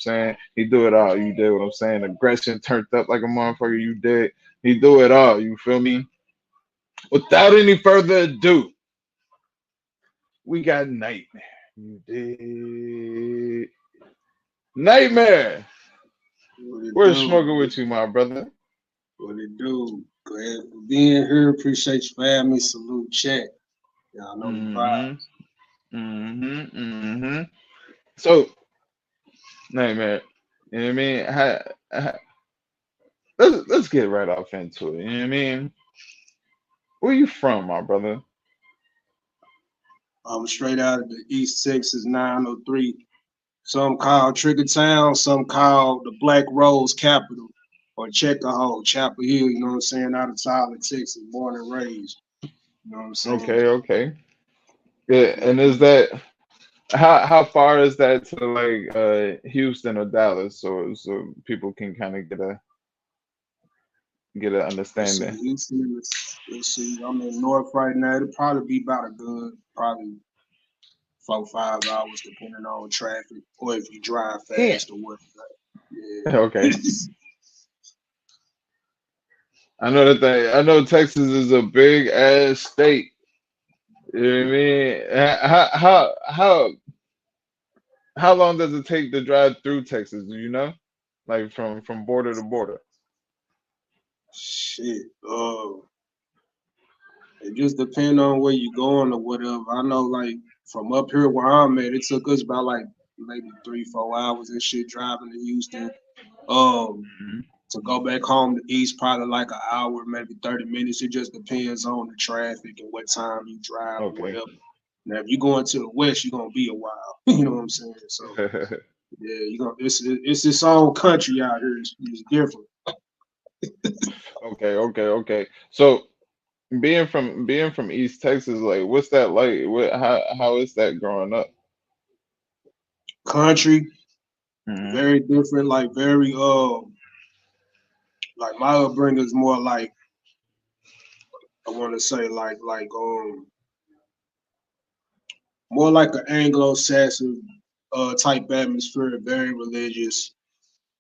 saying? He do it all. You did what I'm saying? Aggression turned up like a motherfucker. You did. He do it all. You feel me? Without any further ado, we got Nightmare. You did. Nightmare. What it We're do? smoking with you, my brother. What it do? Glad for being here. Appreciate you for having me. Salute, chat. Y'all know the vibe. So, Nightmare, you know what I mean? Let's get right off into it. You know what I mean? Where you from, my brother? I'm straight out of the East Texas 903. Some call Trigger Town, some call the Black Rose Capital or Checker Hole, Chapel Hill, you know what I'm saying? Out of Tyler, Texas, born and raised. You know what I'm saying? Okay. Yeah, Yeah. and is that how far is that to like Houston or Dallas, so people can kind of get an Let's see, understanding? Houston, let's see. I'm in North right now. It'll probably be about a good, probably 4 5 hours, depending on traffic, or if you drive Yeah. fast or what. Yeah. Okay. I know that thing. I know Texas is a big ass state. You know what I mean? How long does it take to drive through Texas? Do you know? Like from border to border. Shit. It just depends on where you going or whatever. I know, like from up here where I'm at, it took us about like maybe 3 4 hours and shit driving to Houston. Um, Mhm. to go back home to East, probably like an hour, maybe 30 minutes. It just depends on the traffic and what time you drive or Okay. whatever. Now, if you're going to the west, you're gonna be a while. You know what I'm saying? So yeah, you gonna it's its own country out here. It's different. Okay. So being from East Texas, like what's that like? How is that growing up? Country, Hmm. very different. Like very like my upbringing is more like I want to say more like an Anglo-Saxon type atmosphere, very religious,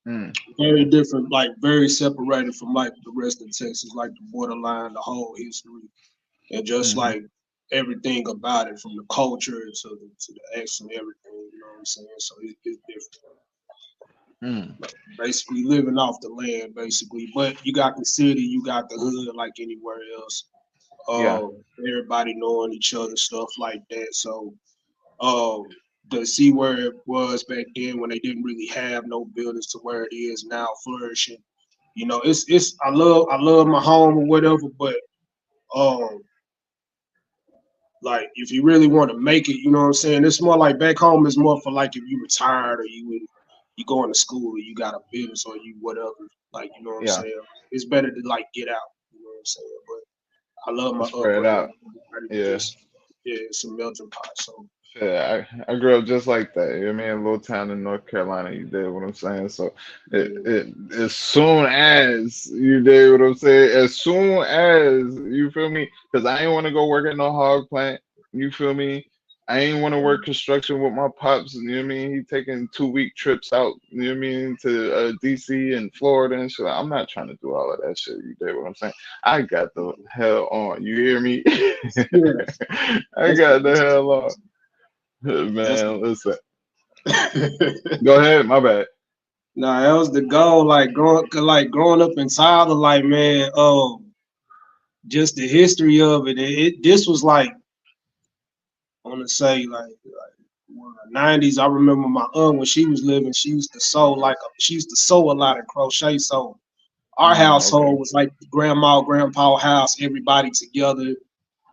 Mm. very different, like very separated from like the rest of Texas, like the borderline, the whole history, and just Hmm. like everything about it, from the culture to the accent, everything. You know what I'm saying? So it's different. Mm. Like basically living off the land, basically. But you got the city, you got the hood, like anywhere else. Yeah. Everybody knowing each other, stuff like that. So um, to see where it was back then when they didn't really have no buildings to where it is now, flourishing. You know, it's I love my home or whatever, but um, like if you really want to make it, you know what I'm saying. It's more like back home is more for like if you retired or you going to school or you got a business or you whatever. Like you know what I'm Yeah. saying. It's better to like get out. You know what I'm saying. But I love my Spread upbringing. out. Everybody Yeah. just yeah, it's a melting pot. So Yeah, I grew up just like that. You know what I mean? A little town in North Carolina, you did what I'm saying. So yeah. as soon as you did what I'm saying, as soon as you feel me, because I ain't want to go work at no hog plant. You feel me? I ain't want to work construction with my pops. You know what I mean? He taking 2 week trips out. You know what I mean to DC and Florida and shit. I'm not trying to do all of that shit. You did what I'm saying? I got the hell on. You hear me? Yeah, I that's got the that's hell on. that's Man, listen. Go ahead. My bad. nah, that was the goal. Like growing up in Tyler, like man, just the history of it. This was like I want to say like 90s. I remember my aunt when she was living. She used to sew a lot of crochet. So our Okay. household was like grandma, grandpa house, everybody together.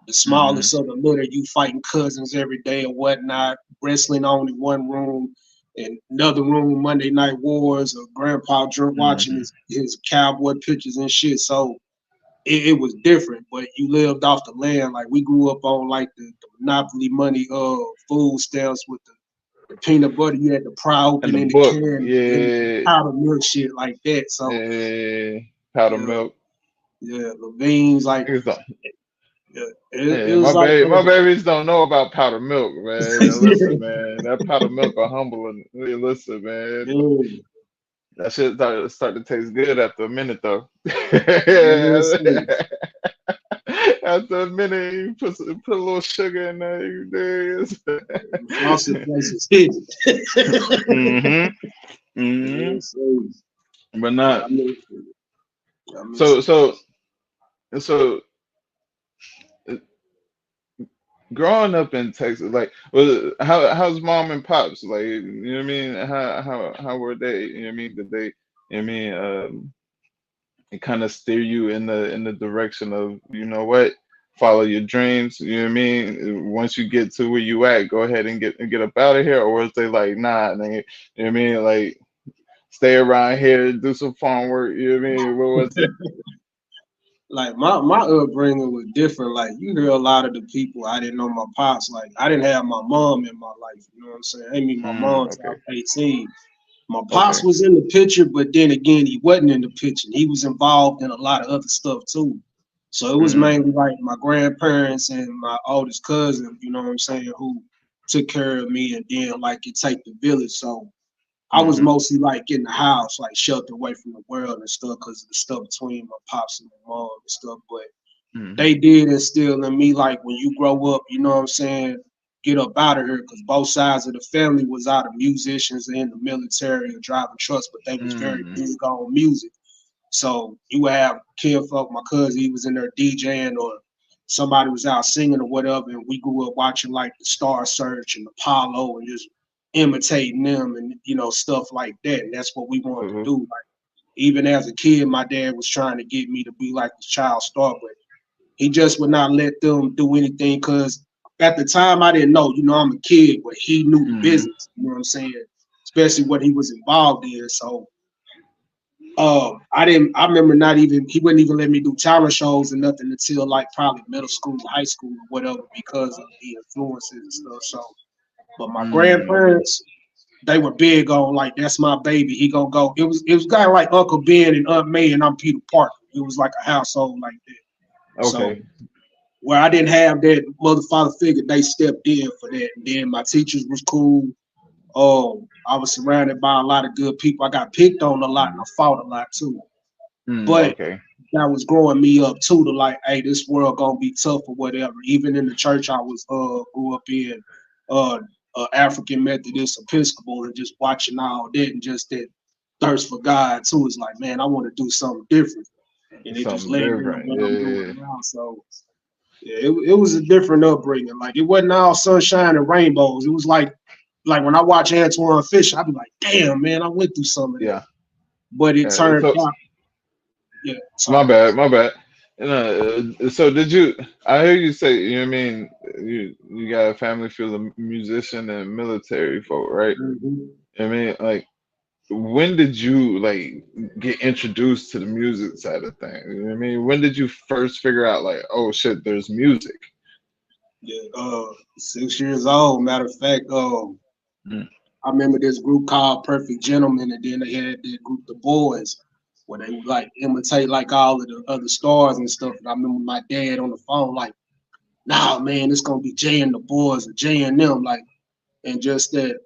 The Hmm. smallest of the litter, you fighting cousins every day and whatnot. Wrestling on in one room, and another room Monday Night Wars. Or grandpa drunk watching Hmm. his cowboy pictures and shit. So it was different, but you lived off the land. Like we grew up on like the Monopoly money food stamps with the peanut butter. You had to pry And open the in the book, can and yeah, powder milk shit like that. So yeah, powder yeah, milk. yeah, the beans like Niggas don't. It Yeah, was like my babies don't know about powdered milk, man. Listen, man, that powdered milk will humble and listen, man. yeah, That shit start to taste good after a minute, though. yes, After a minute, you put a little sugar in there. You dig? the frosted place is hidden. Mm-hmm. Mm-hmm. Yes, sir. But Yeah, not I miss so it. so growing up in Texas, like, how's mom and pops? Like, you know what I mean? How were they? You know what I mean? Did they? You know what I mean? And kind of steer you in the direction of, you know what, follow your dreams. You know what I mean? Once you get to where you at, go ahead and get up out of here. Or was they like, nah, nigga, you know what I mean? Like, stay around here, do some farm work. You know what I mean? What was it? Like my upbringing was different. Like you hear a lot of the people I didn't know my pops. Like I didn't have my mom in my life. You know what I'm saying? I mean my mom till I Okay, was 18. My pops okay. was in the picture, but then again he wasn't in the picture. He was involved in a lot of other stuff too. So it was Mm, mainly like my grandparents and my oldest cousin, you know what I'm saying, who took care of me, and then like it take the village. So I was mm-hmm, mostly like in the house, like sheltered away from the world and stuff because of the stuff between my pops and my mom and stuff. But mm-hmm, they did instill in me like when you grow up, you know what I'm saying, get up out of here because both sides of the family was out of musicians in the military or driving trucks, but they was very mm, big on music. So you would have kinfolk, my cousin, he was in there DJing or somebody was out singing or whatever, and we grew up watching like the Star Search and Apollo and just imitating them and stuff like that. And that's what we wanted to mm-hmm, do. Like even as a kid, my dad was trying to get me to be like the child star, but he just would not let them do anything because at the time I didn't know, I'm a kid, but he knew the mm-hmm. business, you know what I'm saying? Especially what he was involved in. So I remember not even he wouldn't even let me do talent shows and nothing until like probably middle school, high school, or whatever, because of the influences and stuff. So but my Okay. grandparents, they were big on like that's my baby. He gonna go. It was kind of like Uncle Ben and Aunt May and I'm Peter Parker. It was like a household like that. So Okay. where I didn't have that mother father figure, they stepped in for that. And then my teachers was cool. I was surrounded by a lot of good people. I got picked on a lot and I fought a lot too. But Okay. that was growing me up too to like, hey, this world gonna be tough or whatever. Even in the church I was grew up in, uh, African Methodist Episcopal, and just watching all that and just that thirst for God too is like, man, I want to do something different, and it just Something led me to different. what I'm doing Yeah. now. So yeah, it was a different upbringing. Like it wasn't all sunshine and rainbows. It was like when I watch Antoine Fisher, I'd be like, damn man, I went through some of that. Yeah. But it Yeah. turned So out, yeah, my sorry. bad. My bad. And so did you? I hear you say. You know what I mean? You got a family full of musician and military folk, right? Mm-hmm. I mean, like, when did you like get introduced to the music side of things? You know what I mean? When did you first figure out like, oh shit, there's music? Yeah, 6 years old. Matter of fact, Mm, I remember this group called Perfect Gentlemen, and then they had that group, The Boys, where they would like imitate like all of the other stars and stuff. And I remember my dad on the phone, like, nah, man, it's gonna be Jay and the Boys or Jay and them, like, and just that,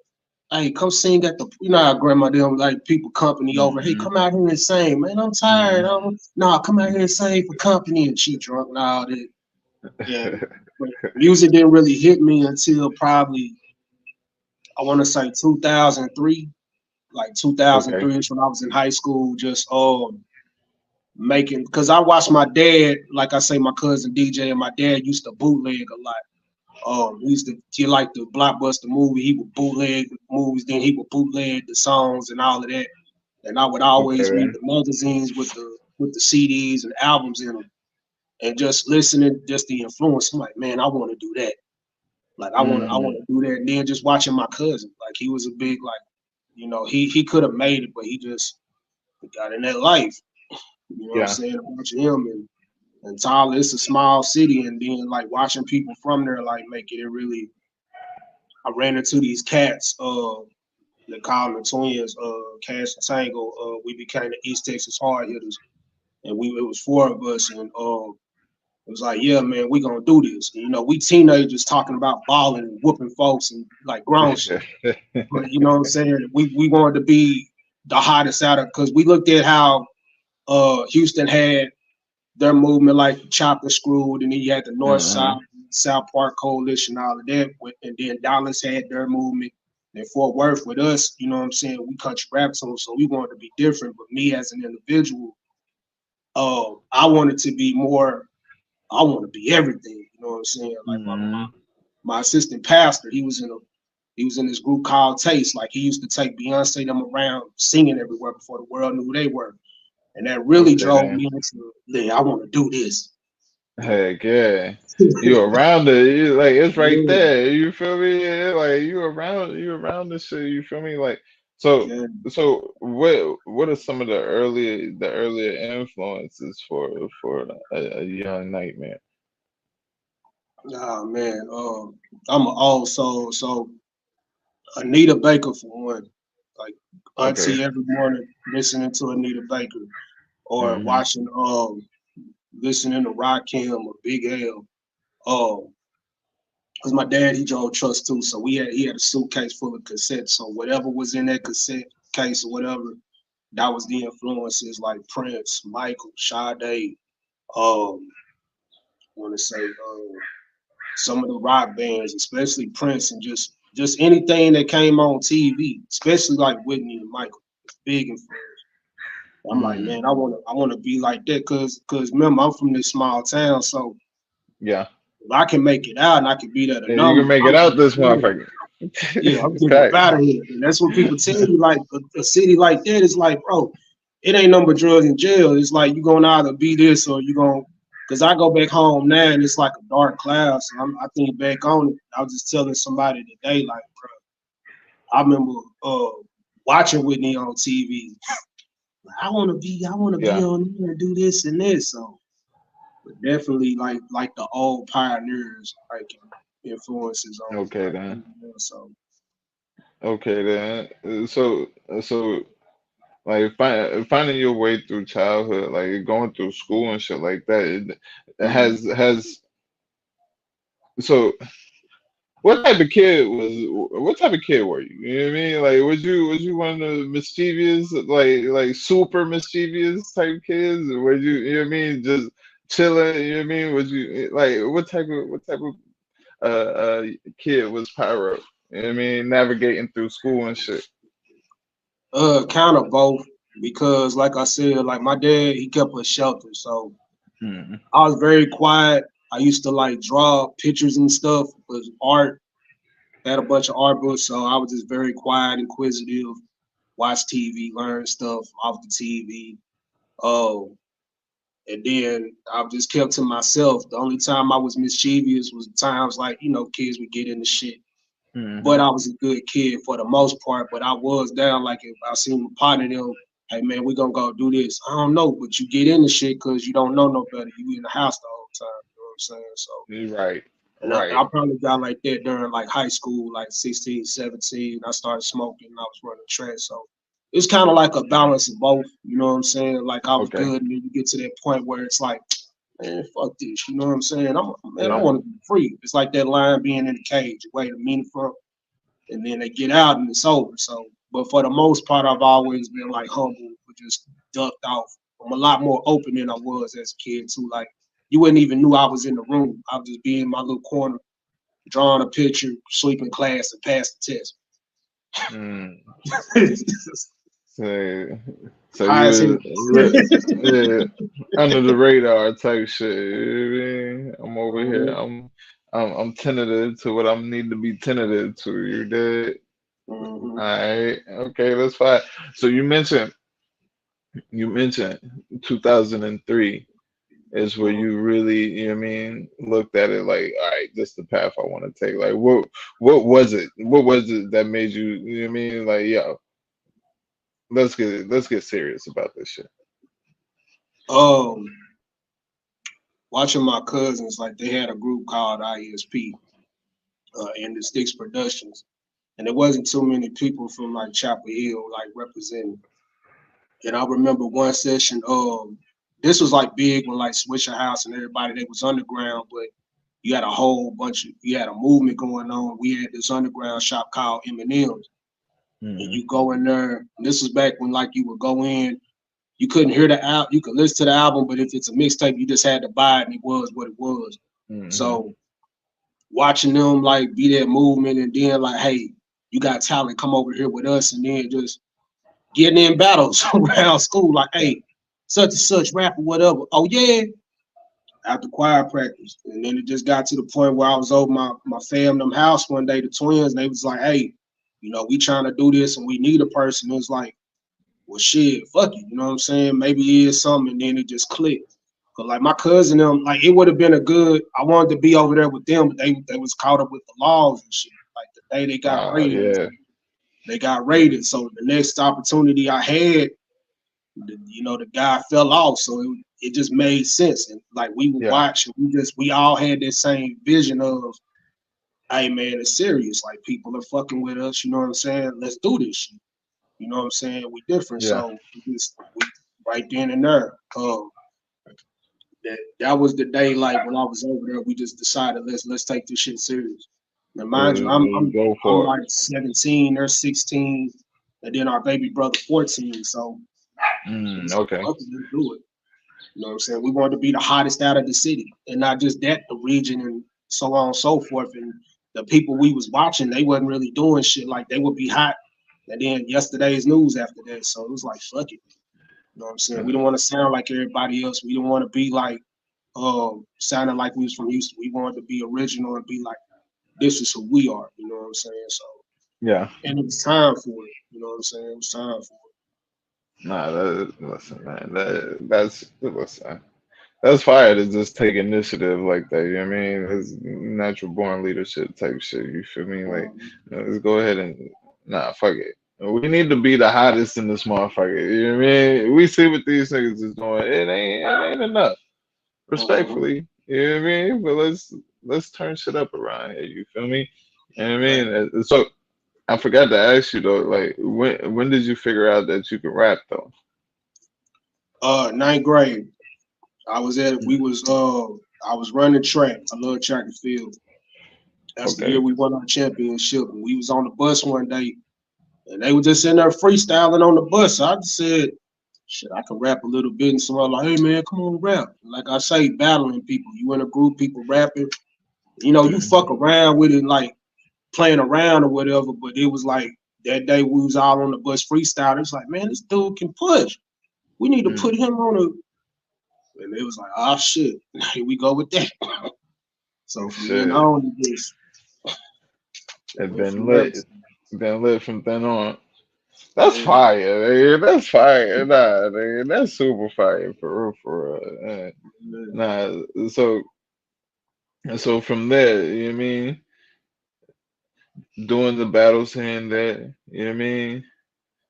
hey, come sing at the, how grandma them like people company over. Hey, mm, come out here and sing, man. I'm tired. mm. Nah, come out here and sing for company. And she drunk and all that. And but music didn't really hit me until probably I want to say 2003. Like Okay. 2003 is when I was in high school, just making because I watched my dad, like I say, my cousin DJ, and my dad used to bootleg a lot. He liked the blockbuster movie. He would bootleg the movies, then he would bootleg the songs and all of that. And I would always read Okay. the magazines with the CDs and albums in them, and just listening, just the influence. I'm like, man, I want to do that. Like I want Mm, to do that. And then just watching my cousin, like he was a big like, he could have made it, but he just got in that life. You know what I'm yeah. saying? Watching him and Tyler, it's a small city, and then like watching people from there like make it really. I ran into these cats, they call them the twins, Cash and Tango. We became the East Texas Hard Hitters, and it was four of us, and It was like, yeah, man, we gonna do this. And, you know, we teenagers talking about balling and whooping folks and like grown shit. But you know what I'm saying? We wanted to be the hottest out of, because we looked at how Houston had their movement, like Chopper Screwed, and then you had the North Side, South Park Coalition, all of that. And then Dallas had their movement. And Fort Worth with us, you know what I'm saying? We country rap songs, so we wanted to be different. But me as an individual, I wanted to be more. I want to be everything. You know what I'm saying? Like my assistant pastor, he was in this group called Taste. Like he used to take Beyonce them around singing everywhere before the world knew who they were. And that really drove me into, yeah, I want to do this. Heck yeah. You around it. You, like it's right there. You feel me? Yeah, like you around this shit, you feel me? Like so what are some of the earlier influences for a young Nightmare? Oh man, I'm an old soul, so Anita Baker for one. Like auntie every morning listening to Anita Baker or watching listening to Rakim or Big L. Because my dad, he drove trucks too, so he had a suitcase full of cassettes. So whatever was in that cassette case or whatever, that was the influences like Prince, Michael, Sade. I want to say some of the rock bands, especially Prince, and just anything that came on TV, especially like Whitney and Michael. It's big influence. I'm like, man, I wanna be like that, cause remember I'm from this small town, so yeah. if I can make it out and I can be there to You number, can make it out this motherfucker. yeah, I'm getting up out of here. And that's what people tell you, like a city like that is like, bro, it ain't nothing but drugs in jail. It's like you gonna either be this or you gonna, because I go back home now and it's like a dark cloud. So I think back on it. I was just telling somebody today, like, bro, I remember watching Whitney on TV. I want to be on here and do this and this. So, but definitely like the old pioneers, like influences on. Okay then. So. Okay then. So like finding your way through childhood, like going through school and shit like that, it has so what type of kid were you? You know what I mean? Like was you one of the mischievous, like super mischievous type kids? Or was you know what I mean, just chilling, you know what I mean? Was you like what type of kid was Pyro? You know what I mean? Navigating through school and shit. Kind of both, because like I said, like my dad, he kept us sheltered, so I was very quiet. I used to like draw pictures and stuff, was art, had a bunch of art books, so I was just very quiet, inquisitive, watch TV, learn stuff off the TV. Oh, and then I just kept to myself. The only time I was mischievous was times like, you know, kids would get into shit. But I was a good kid for the most part. But I was down, like if I seen a partner them, hey man, we gonna go do this. I don't know, but you get into shit because you don't know no better. You in the house the whole time. You know what I'm saying? So Right. and I probably got like that during like high school, like 16, 17. I started smoking and I was running track. So it's kind of like a balance of both. You know what I'm saying? Like I was good, and then you get to that point where it's like, man, fuck this. You know what I'm saying? I want to be free. It's like that lion being in the cage, wait a minute for, and then they get out and it's over. So, but for the most part, I've always been like humble, but just ducked off. I'm a lot more open than I was as a kid too. Like you wouldn't even knew I was in the room. I would just be in my little corner, drawing a picture, sleep in class, and pass the test. So you was under the radar type shit. You know what I mean? I'm over here. I'm tentative to what I need to be tentative to. You did. All right. Okay, that's fine. So you mentioned 2003 is where you really, you know what I mean, looked at it like, all right, this is the path I want to take. Like what was it? What was it that made you, you know what I mean? Like, yo, let's get serious about this shit. Watching my cousins, like they had a group called ISP, and the Sticks Productions. And there wasn't too many people from like Chapel Hill like representing. And I remember one session, this was like big when like Swisher House and everybody they was underground, but you had a whole bunch of you had a movement going on. We had this underground shop called M&M's. And you go in there. And this was back when like you would go in, you couldn't hear the album, you could listen to the album, but if it's a mixtape, you just had to buy it and it was what it was. So watching them like be that movement and then like, hey, you got talent, come over here with us, and then just getting in battles around school, like, hey, such and such rapper, whatever. Oh yeah, after choir practice. And then it just got to the point where I was over my family house one day, the twins, and they was like, hey, you know, we trying to do this and we need a person. It was like, well, shit, fuck it. You know what I'm saying? Maybe it is something. And then it just clicked. Cause like my cousin, them, like it would have been a good, I wanted to be over there with them, but they was caught up with the laws and shit. Like the day they got raided, they got raided. So the next opportunity I had, you know, the guy fell off. So it just made sense. And like we would watch, and we all had that same vision of, hey man, it's serious. Like people are fucking with us. You know what I'm saying? Let's do this shit. You know what I'm saying? We different. So we right then and there. That was the day. Like when I was over there, we just decided let's take this shit serious. Now mind you, I'm like 17, they're 16, and then our baby brother 14. So okay, let's do it. You know what I'm saying? We wanted to be the hottest out of the city, and not just that, the region and so on and so forth. And the people we was watching, they wasn't really doing shit. Like they would be hot, and then yesterday's news after that. So it was like, fuck it. You know what I'm saying? We don't want to sound like everybody else. We don't want to be like sounding like we was from Houston. We wanted to be original and be like, this is who we are. You know what I'm saying? So and it was time for it. You know what I'm saying? It was time for it. Nah, listen, man. That's fire to just take initiative like that. You know what I mean? It's natural born leadership type shit. You feel me? Like, let's go ahead and fuck it. We need to be the hottest in this motherfucker. You know what I mean? We see what these niggas is doing. It ain't enough. Respectfully. You know what I mean? But let's turn shit up around here. You feel me? You know what I mean? So I forgot to ask you though, like when did you figure out that you could rap though? Ninth grade. I was running track. I love track and field. That's the year we won our championship. And we was on the bus one day, and they were just in there freestyling on the bus. So I just said, shit, I can rap a little bit. And someone like, hey man, come on, rap. Like I say, battling people. You in a group, people rapping. You know, you fuck around with it, like playing around or whatever. But it was like that day we was all on the bus freestyling. It's like, man, this dude can push. We need to put him on a. And it was like, oh shit, here we go with that. So from then on, it's been lit from then on. That's fire, nigga. That's fire. Nah, nigga, that's super fire for real. Nah, so from there, you know what I mean? Doing the battles and that, you know what I mean?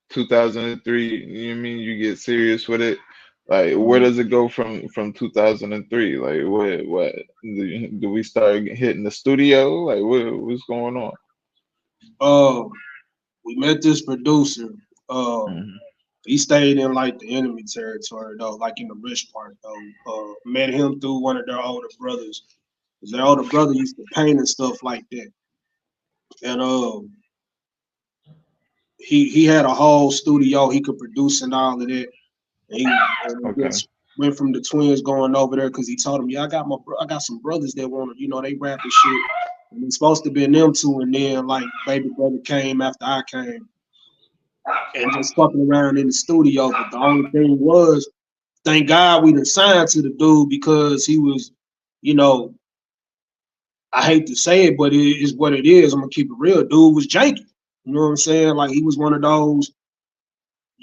2003, you know what I mean? You get serious with it. Like, where does it go from 2003? Like, what do we start hitting the studio? Like, what's going on? We met this producer. He stayed in like the enemy territory though, like in the rich part though. Met him through one of their older brothers. Cause their older brother used to paint and stuff like that. And he had a whole studio he could produce and all of that. And just went from the twins going over there because he told him, yeah, I got some brothers that want to, you know, they rap and shit. And it's supposed to be them two, and then like baby brother came after I came, and just fucking around in the studio. But the only thing was, thank God we done signed to the dude because he was, you know, I hate to say it, but it is what it is. I'm gonna keep it real. Dude was janky. You know what I'm saying? Like he was one of those.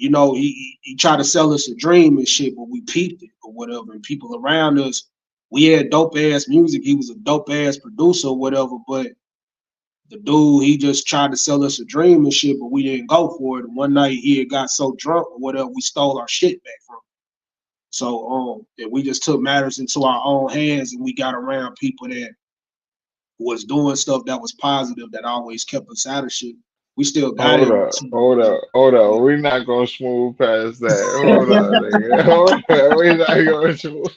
You know, he tried to sell us a dream and shit, but we peeped it or whatever. And people around us, we had dope ass music. He was a dope ass producer or whatever, but the dude, he just tried to sell us a dream and shit, but we didn't go for it. And one night he had got so drunk or whatever, we stole our shit back from him. So and we just took matters into our own hands, and we got around people that was doing stuff that was positive, that always kept us out of shit. We still got it. Hold up. We're not gonna smooth past that. Hold up, nigga. Hold up. We're not gonna smooth.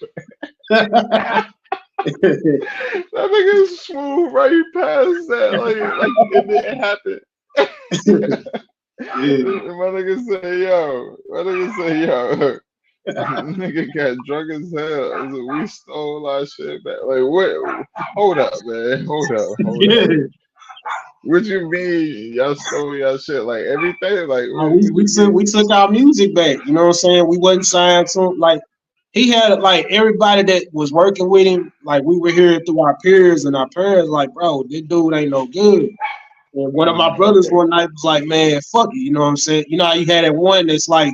That nigga smooth right past that. Like it didn't happen. My nigga say, yo. My nigga say, yo. Nigga got drunk as hell. So we stole our shit back. Like what? Hold up, man. Hold up. What you mean? Y'all stole y'all shit? Like everything? Like we took our music back. You know what I'm saying? We wasn't signed to like he had like everybody that was working with him. Like we were hearing through our peers and our parents. Like, bro, this dude ain't no good. And one of my brothers one night was like, man, fuck it. You know what I'm saying? You know how you had that one that's like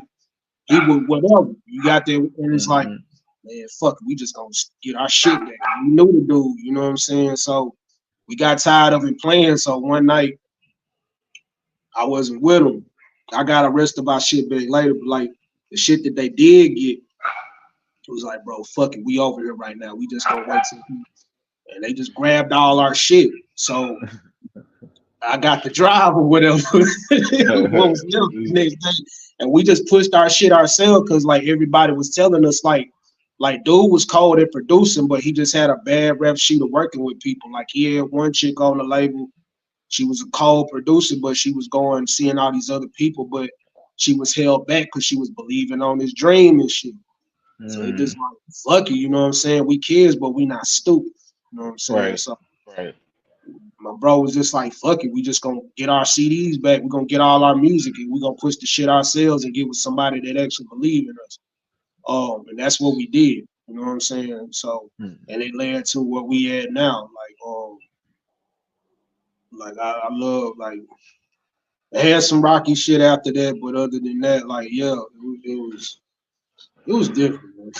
he would whatever. You got there and it's like, man, fuck it. We just gonna get our shit back. We knew the dude. You know what I'm saying? So we got tired of him playing. So one night I wasn't with him. I got arrested by shit back later, but like the shit that they did get, it was like, bro, fuck it, we over here right now. We just gonna wait till and they just grabbed all our shit. So I got the drive or whatever. What was the next day? And we just pushed our shit ourselves because like everybody was telling us like dude was cold at producing, but he just had a bad rep sheet of working with people. Like he had one chick on the label. She was a cold producer, but she was going seeing all these other people, but she was held back because she was believing on this dream and shit. So it just like fuck you, you know what I'm saying? We kids, but we not stupid. You know what I'm saying? Right. So Right. my bro was just like, fuck it, we just gonna get our CDs back, we're gonna get all our music and we're gonna push the shit ourselves and get with somebody that actually believe in us. And that's what we did, you know what I'm saying? So and it led to what we had now. Like I love like I had some rocky shit after that, but other than that, like yeah, it was different, man.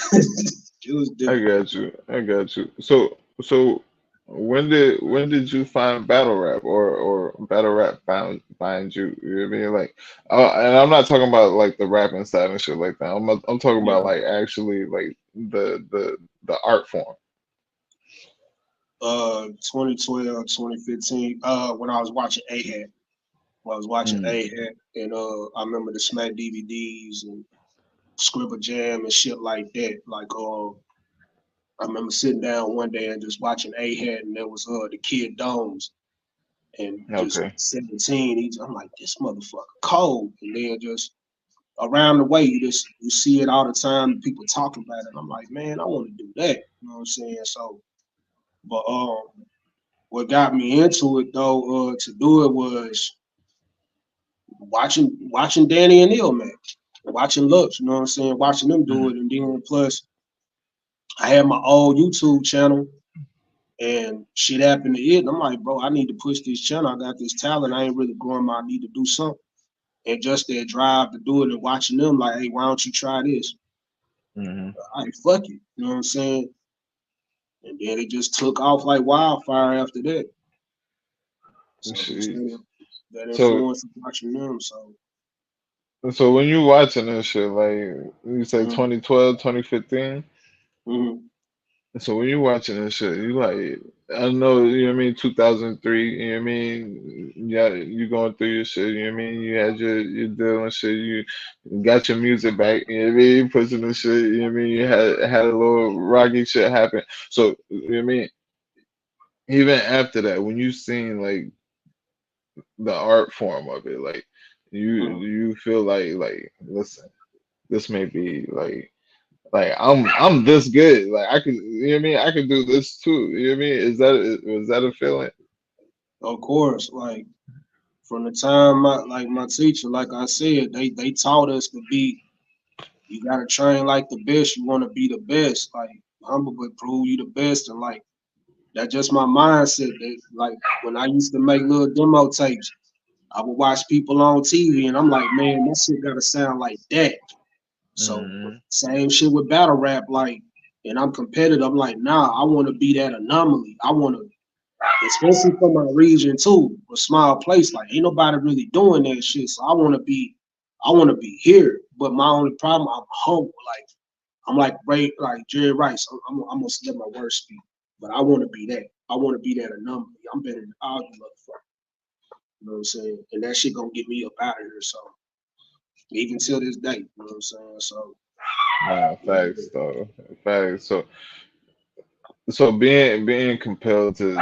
It was different. I got you. So when did you find battle rap or battle rap find you? You know what I mean? Like, and I'm not talking about like the rapping side and shit like that. I'm talking Yeah. about like actually like the art form. 2012, 2015, when I was watching A-Hat. When I was watching A-Hat and I remember the Smack DVDs and Scribble Jam and shit like that. Like I remember sitting down one day and just watching A-Hat and there was the Kid Domes and just Okay. 17. I'm like, this motherfucker cold. And then just around the way, you see it all the time. People talking about it. I'm like, man, I want to do that. You know what I'm saying? So, but what got me into it though, to do it was watching Danny and Neil, man, watching Lux. You know what I'm saying? Watching them do it, and then plus I had my old YouTube channel. And shit happened to it. And I'm like, bro, I need to push this channel. I got this talent. I ain't really growing. I need to do something. And just that drive to do it and watching them, like, hey, why don't you try this? All right, fuck it. You know what I'm saying? And then it just took off like wildfire after that. So that So influence of watching them. so when you watching this shit, like you say 2012, 2015. So when you watching this shit, you like, I know, you know what I mean, 2003, you know what I mean? Yeah, you going through your shit, you know what I mean? You had your deal and shit, you got your music back, you know what I mean? You pushing the shit, you know what I mean? You had a little rocky shit happen. So, you know what I mean? Even after that, when you seen like the art form of it, like you feel like listen, this may be like I'm this good. Like I could, you know what I mean? I could do this too. You know what I mean? Was that a feeling? Of course, like from the time my teacher, like I said, they taught us to be. You gotta train like the best. You want to be the best. Like humble, but prove you the best. And like that's just my mindset. That, like when I used to make little demo tapes, I would watch people on TV, and I'm like, man, that shit gotta sound like that. So same shit with battle rap, like, and I'm competitive. I'm like, nah, I want to be that anomaly. I want to, especially for my region too, a small place. Like, ain't nobody really doing that shit. So I want to be here. But my only problem, I'm humble. Like, I'm like Jerry Rice. I'm gonna let my words speak. But I want to be that. I want to be that anomaly. I'm better than all you motherfuckers. know what I'm saying? And that shit gonna get me up out of here. So even till this day, you know what I'm saying? So Nah, facts though. Facts. So being compelled to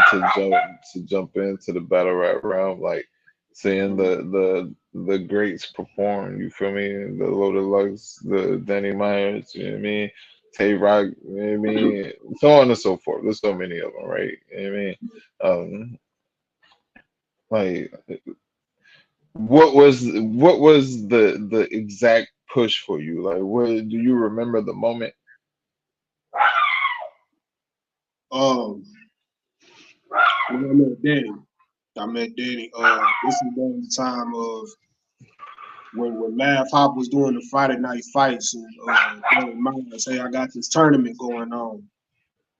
jump into the battle rap realm, like seeing the greats perform, you feel me? The Loaded Lux, the Danny Myers, you know what I mean? Tay Rock, you know what I mean? So on and so forth. There's so many of them, right? You know what I mean? Like what was the exact push for you? Like what do you remember the moment? um when I met Danny. This is during the time of when Math Hop was doing the Friday night fights and say I got this tournament going on.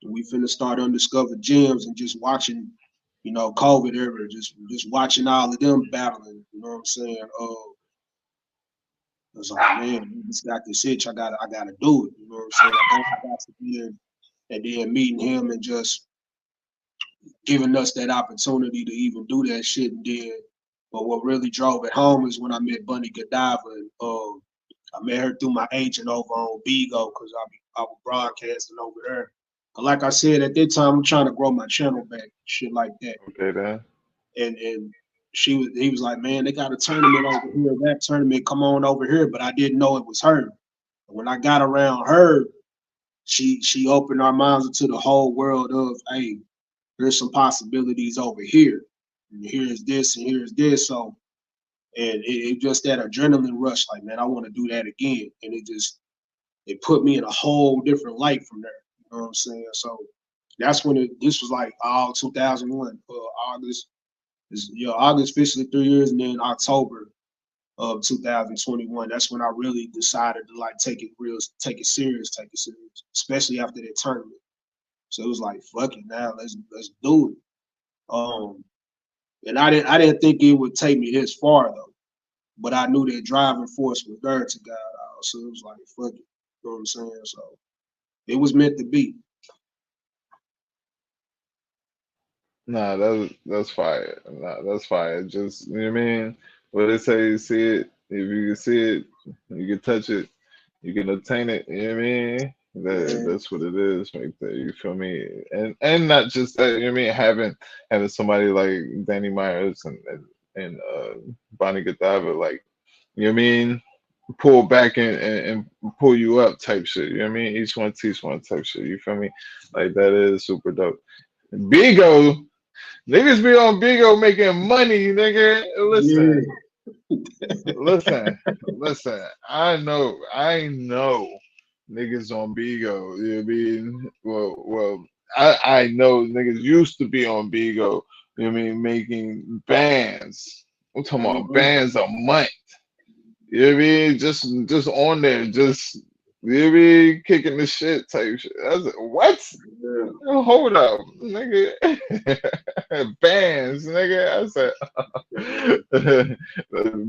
And we finna start Undiscovered Gems and just watching, you know, COVID era, just watching all of them battling. You know what I'm saying? I was like, man, I just got this itch. I gotta do it. You know what I'm saying? I got to be in, and then meeting him and just giving us that opportunity to even do that shit. And then, but what really drove it home is when I met Bunny Godiva. And, I met her through my agent over on Bigo because I was broadcasting over there. But like I said, at that time, I'm trying to grow my channel back, shit like that. Okay, then. And he was like, man, they got a tournament over here. That tournament, come on over here. But I didn't know it was her. When I got around her, she opened our minds into the whole world of, hey, there's some possibilities over here. And here's this and here's this. So, and it just that adrenaline rush, like, man, I want to do that again. And it put me in a whole different light from there. You know what I'm saying? So that's when this was like all 2001, August. August officially 3 years, and then October of 2021. That's when I really decided to like take it serious, especially after that tournament. So it was like, fuck it, now let's do it. And I didn't think it would take me this far though, but I knew that driving force was there to God out. So it was like, fuck it, you know what I'm saying? So it was meant to be. Nah, that's fire. Nah, that's fire. Just you know what I mean? What they say, you see it. If you can see it, you can touch it, you can obtain it, you know what I mean? Man, That's what it is right there, you feel me? And not just that, you know what I mean, having somebody like Danny Myers and Bonnie Godiva, like, you know what I mean, pull back and pull you up type shit, you know what I mean? Each one teach one type shit, you feel me? Like that is super dope. Bigo. Niggas be on Bigo making money, nigga. yeah, Listen. I know niggas on Bigo. You know what I mean? Well, I know niggas used to be on Bigo. You know what I mean? Making bands. I'm talking about bands a month. You know what I mean? Just on there, just you know what I mean? Kicking the shit type shit. I was like, what? yeah. Hold up, nigga. Bands, nigga. I said,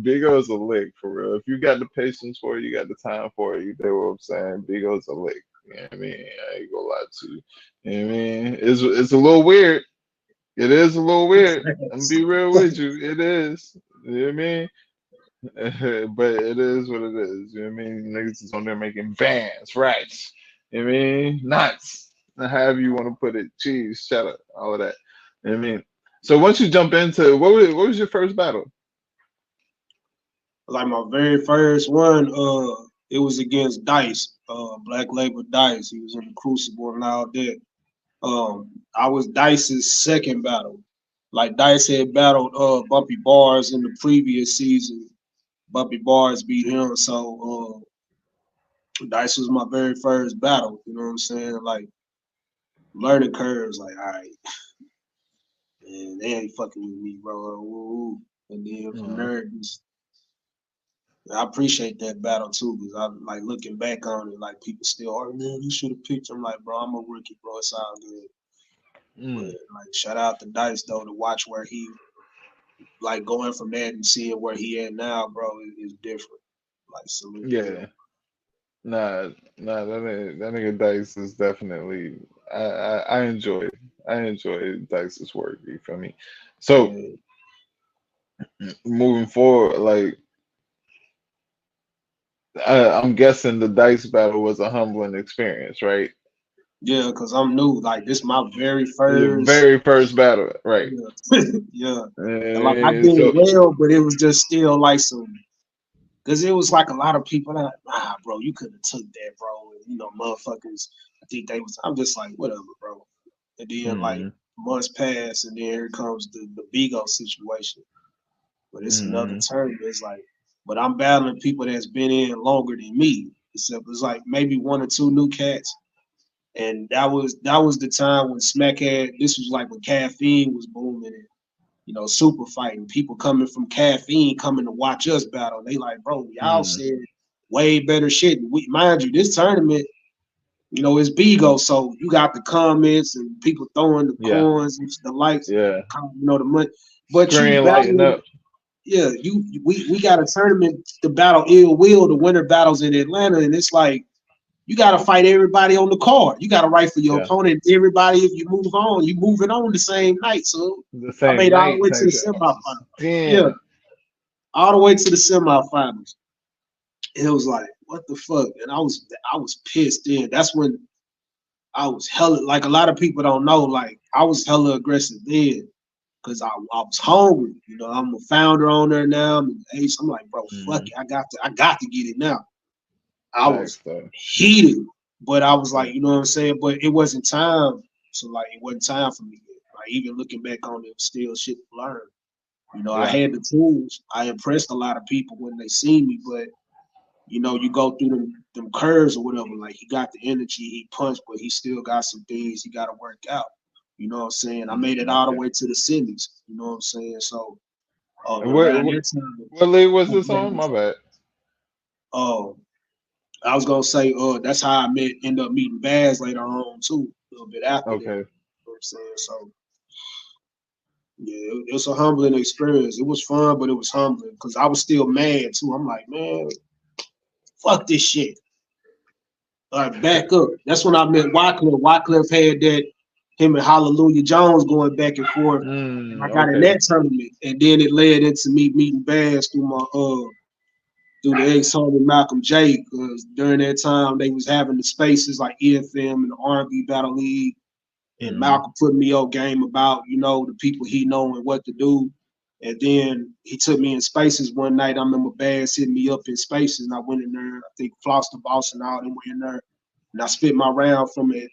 Big O's a lick for real. If you got the patience for it, you got the time for it. You know what I'm saying? Big O's a lick. You know what I mean? I ain't gonna lie to you. You know what I mean? It's a little weird. It is a little weird. I'm gonna be real with you. It is. You know what I mean? But it is what it is. You know what I mean? Niggas is on there making bands, rats. You know what I mean? Nuts. However you want to put it, cheese, cheddar, all of that. You know what I mean? So once you jump into what was your first battle? Like my very first one, it was against Dice, Black Label Dice. He was in the Crucible and all that. I was Dice's second battle. Like Dice had battled Bumpy Bars in the previous season. Bumpy Bars beat him, so Dice was my very first battle. You know what I'm saying? Like learning curves. Like, all right, man, they ain't fucking with me, bro. Woo. And then from Mhm. there, I appreciate that battle too, because I like looking back on it, like people still, oh man, you should have picked him. Like, bro, I'm a rookie, bro. It's all good. But Mm. like, shout out to Dice though to watch where he like going from that and seeing where he at now, bro, is different. Like, salute to him. Yeah. Nah, nah, that nigga Dice is definitely I enjoy Dice's work, you feel me? So Yeah. moving forward, like I'm guessing the dice battle was a humbling experience, right? Yeah, because I'm new. Like this my very Your first. very first battle, right? Yeah. Yeah. And like I And did it so, well, but it was just still like some because it was like a lot of people that bro, you could have took that, bro. And, motherfuckers, I think they was I'm just like, whatever, bro. And then like mm, months pass and then here comes the Bigo situation. But it's another mm, tournament. It's like, but I'm battling people that's been in longer than me. Except it's like maybe one or two new cats. And that was the time when Smack had this was like when caffeine was booming and super fighting. People coming from caffeine coming to watch us battle. They like, bro, y'all mm, said way better shit. Mind you, this tournament, it's Bigo, so you got the comments and people throwing the yeah, coins and the likes, yeah, the money. But you screen lighting battling, up, yeah, we got a tournament to battle Ill Will, the winter battles in Atlanta, and it's like you got to fight everybody on the card. You got to write for your yeah, opponent. Everybody, if you move on, you moving on the same night. So the I same made all the night way to type the shit. semifinals. Yeah, Damn, all the way to the semifinals. And it was like, what the fuck? And I was pissed then. That's when I was hella like a lot of people don't know. Like I was hella aggressive then because I was hungry. I'm a founder on there now. I'm an ace. I'm like, bro, fuck mm, it. I got to get it now. I was facts though. heated, but I was like, Yeah, you know what I'm saying? But it wasn't time. So like it wasn't time for me yet. Like even looking back on it, still shit to learn. I yeah, had the tools. I impressed a lot of people when they see me, but you go through them curves or whatever. Like he got the energy, he punched, but he still got some things he got to work out. You know what I'm saying? I made it all the okay. way to the semis. You know what I'm saying? So And around that time, what league was oh, this on? My bad. I was gonna say, that's how I end up meeting Baz later on too, a little bit after that. You Okay. know what I'm saying? So yeah, it was a humbling experience. It was fun, but it was humbling because I was still mad too. I'm like, man, fuck this shit. All right, back up. That's when I met Wycliffe. Wycliffe had that him and Hallelujah Jones going back and forth. And I got in Okay. that tournament. And then it led into me meeting Baz through my through the ex-homie Malcolm J, because during that time they was having the spaces like EFM and the R&B Battle League, and Mm, Malcolm put me on game about the people he know and what to do. And then he took me in spaces one night. I remember Baz hitting me up in spaces, and I went in there. I think Floss the Boss and all them were in there, and I spit my round from it.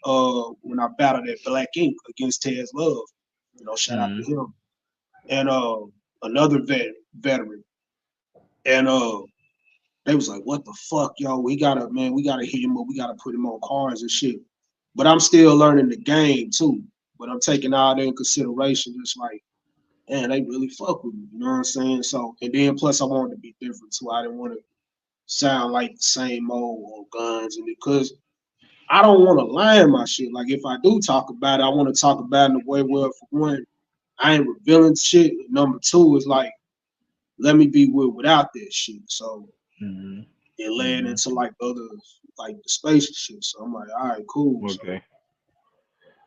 When I battled at Black Ink against Tez Love, shout out to mm, him and another veteran, and they was like, "What the fuck, yo? We gotta hit him up. We gotta put him on cards and shit." But I'm still learning the game too. But I'm taking all that in consideration. Just like, man, they really fuck with me. You know what I'm saying? So, and then plus I wanted to be different too. I didn't want to sound like the same old guns, and because I don't want to lie in my shit. Like if I do talk about it, I want to talk about it in a way where, for one, I ain't revealing shit. And number two is like, let me be without that shit. So mm, it led mm. into like other like the space and shit. So I'm like, all right, cool. So Okay.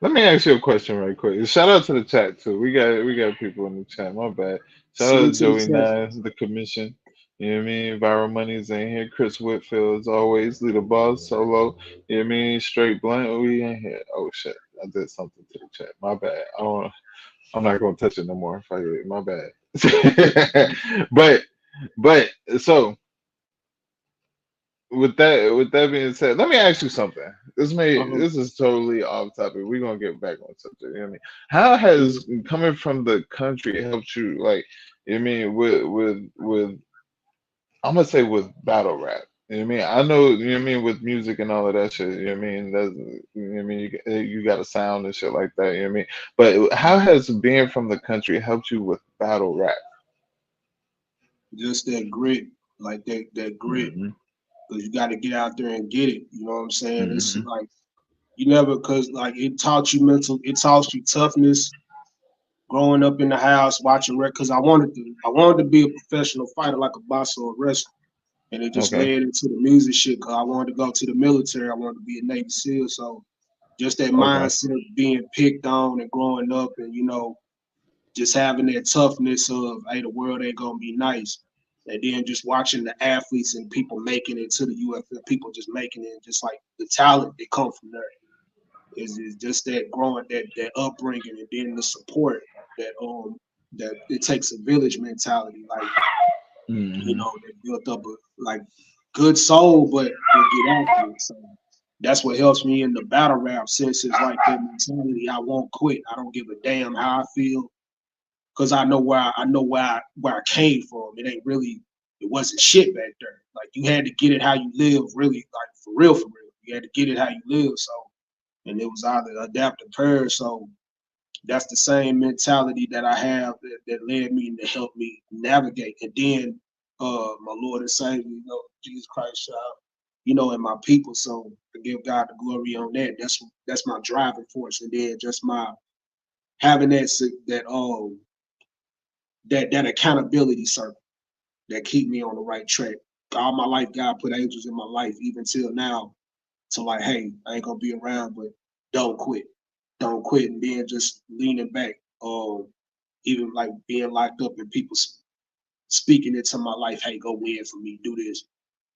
Let me ask you a question right quick. Shout out to the chat too. We got people in the chat. My bad. Shout out salute to to the Joey chat. Nines, the commission. You know what I mean? Viral Money's in here. Chris Whitfield as always. Leader Boss Solo. You know what I mean? Straight Blunt. We in here. Oh shit. I did something to the chat. My bad. I'm not gonna touch it no more if I hit it. My bad. but so with that being said, let me ask you something. Uh-huh. This is totally off topic. We're gonna get back on subject. You know what I mean? How has coming from the country helped you, like, you know what I mean, with I'm gonna say with battle rap. You know what I mean? I know, you know what I mean, with music and all of that shit, you know what I mean? That's, you know what I mean, you got a sound and shit like that, you know what I mean? But how has being from the country helped you with battle rap? Just that grit, like that grit, Mm-hmm. because you got to get out there and get it. You know what I'm saying? It's Mm-hmm. like you never, because like it taught you toughness. Growing up in the house, watching rec, because I wanted to be a professional fighter, like a boxer or a wrestler, and it just Okay. led into the music shit. Because I wanted to go to the military, I wanted to be a Navy SEAL, so just that Okay. mindset of being picked on and growing up, and just having that toughness of, hey, the world ain't gonna be nice. And then just watching the athletes and people making it to the UFL, people just making it, just like the talent that come from there is just that growing, that upbringing, and then the support that it takes a village mentality, like you know, that built up a like good soul, but will get after it. So that's what helps me in the battle rap sense is like that mentality. I won't quit. I don't give a damn how I feel, because I know where I came from. It ain't really, it wasn't shit back there. Like you had to get it how you live, really, like for real, for real. You had to get it how you live. So, and it was either adapt or perish. So that's the same mentality that I have that led me to help me navigate. And then my Lord and Savior, you know, Jesus Christ, you know, and my people. So I give God the glory on that. That's my driving force. And then just my having that accountability circle that keep me on the right track. All my life, God put angels in my life, even till now, to like, hey, I ain't gonna be around, but don't quit. Don't quit. And then just leaning back, even like being locked up and people speaking into my life, hey, go win for me, do this.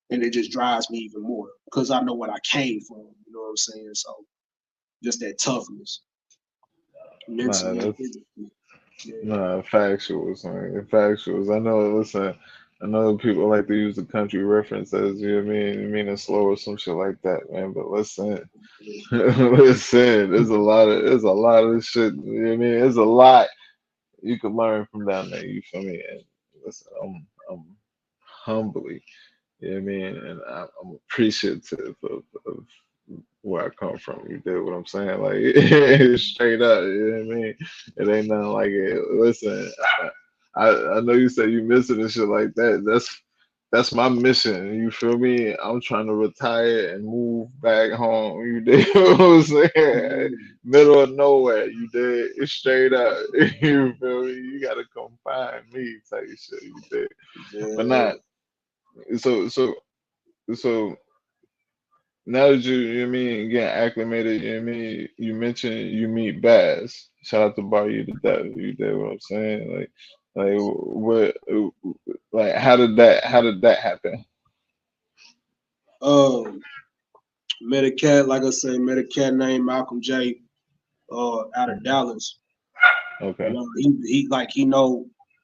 And it just drives me even more because I know what I came from, you know what I'm saying? So just that toughness, mentally and physically. Yeah. Nah, factuals, man. Factuals. I know, listen, I know people like to use the country references, you know what I mean, meaning slow or some shit like that, man. But listen, listen, there's a lot of shit, you know what I mean? There's a lot you can learn from down there, you feel me? And listen, I'm humbly, you know what I mean? And I'm appreciative of where I come from. You did what I'm saying? Like straight up, you know what I mean? It ain't nothing like it. Listen, I know you said you miss it and shit like that. That's my mission. You feel me? I'm trying to retire and move back home. You did what I'm saying? Middle of nowhere. You did it straight up. You feel me? You gotta come find me type shit. You did, but Yeah. not so. Now that you know what I mean, getting acclimated, you know what I mean, you mentioned you meet Baz. Shout out to Bar You to Death. You did what I'm saying? Like what, like how did that happen? Um, met a cat, like I say, met a cat named Malcolm J. Out of Mhm. Dallas. You Okay. know,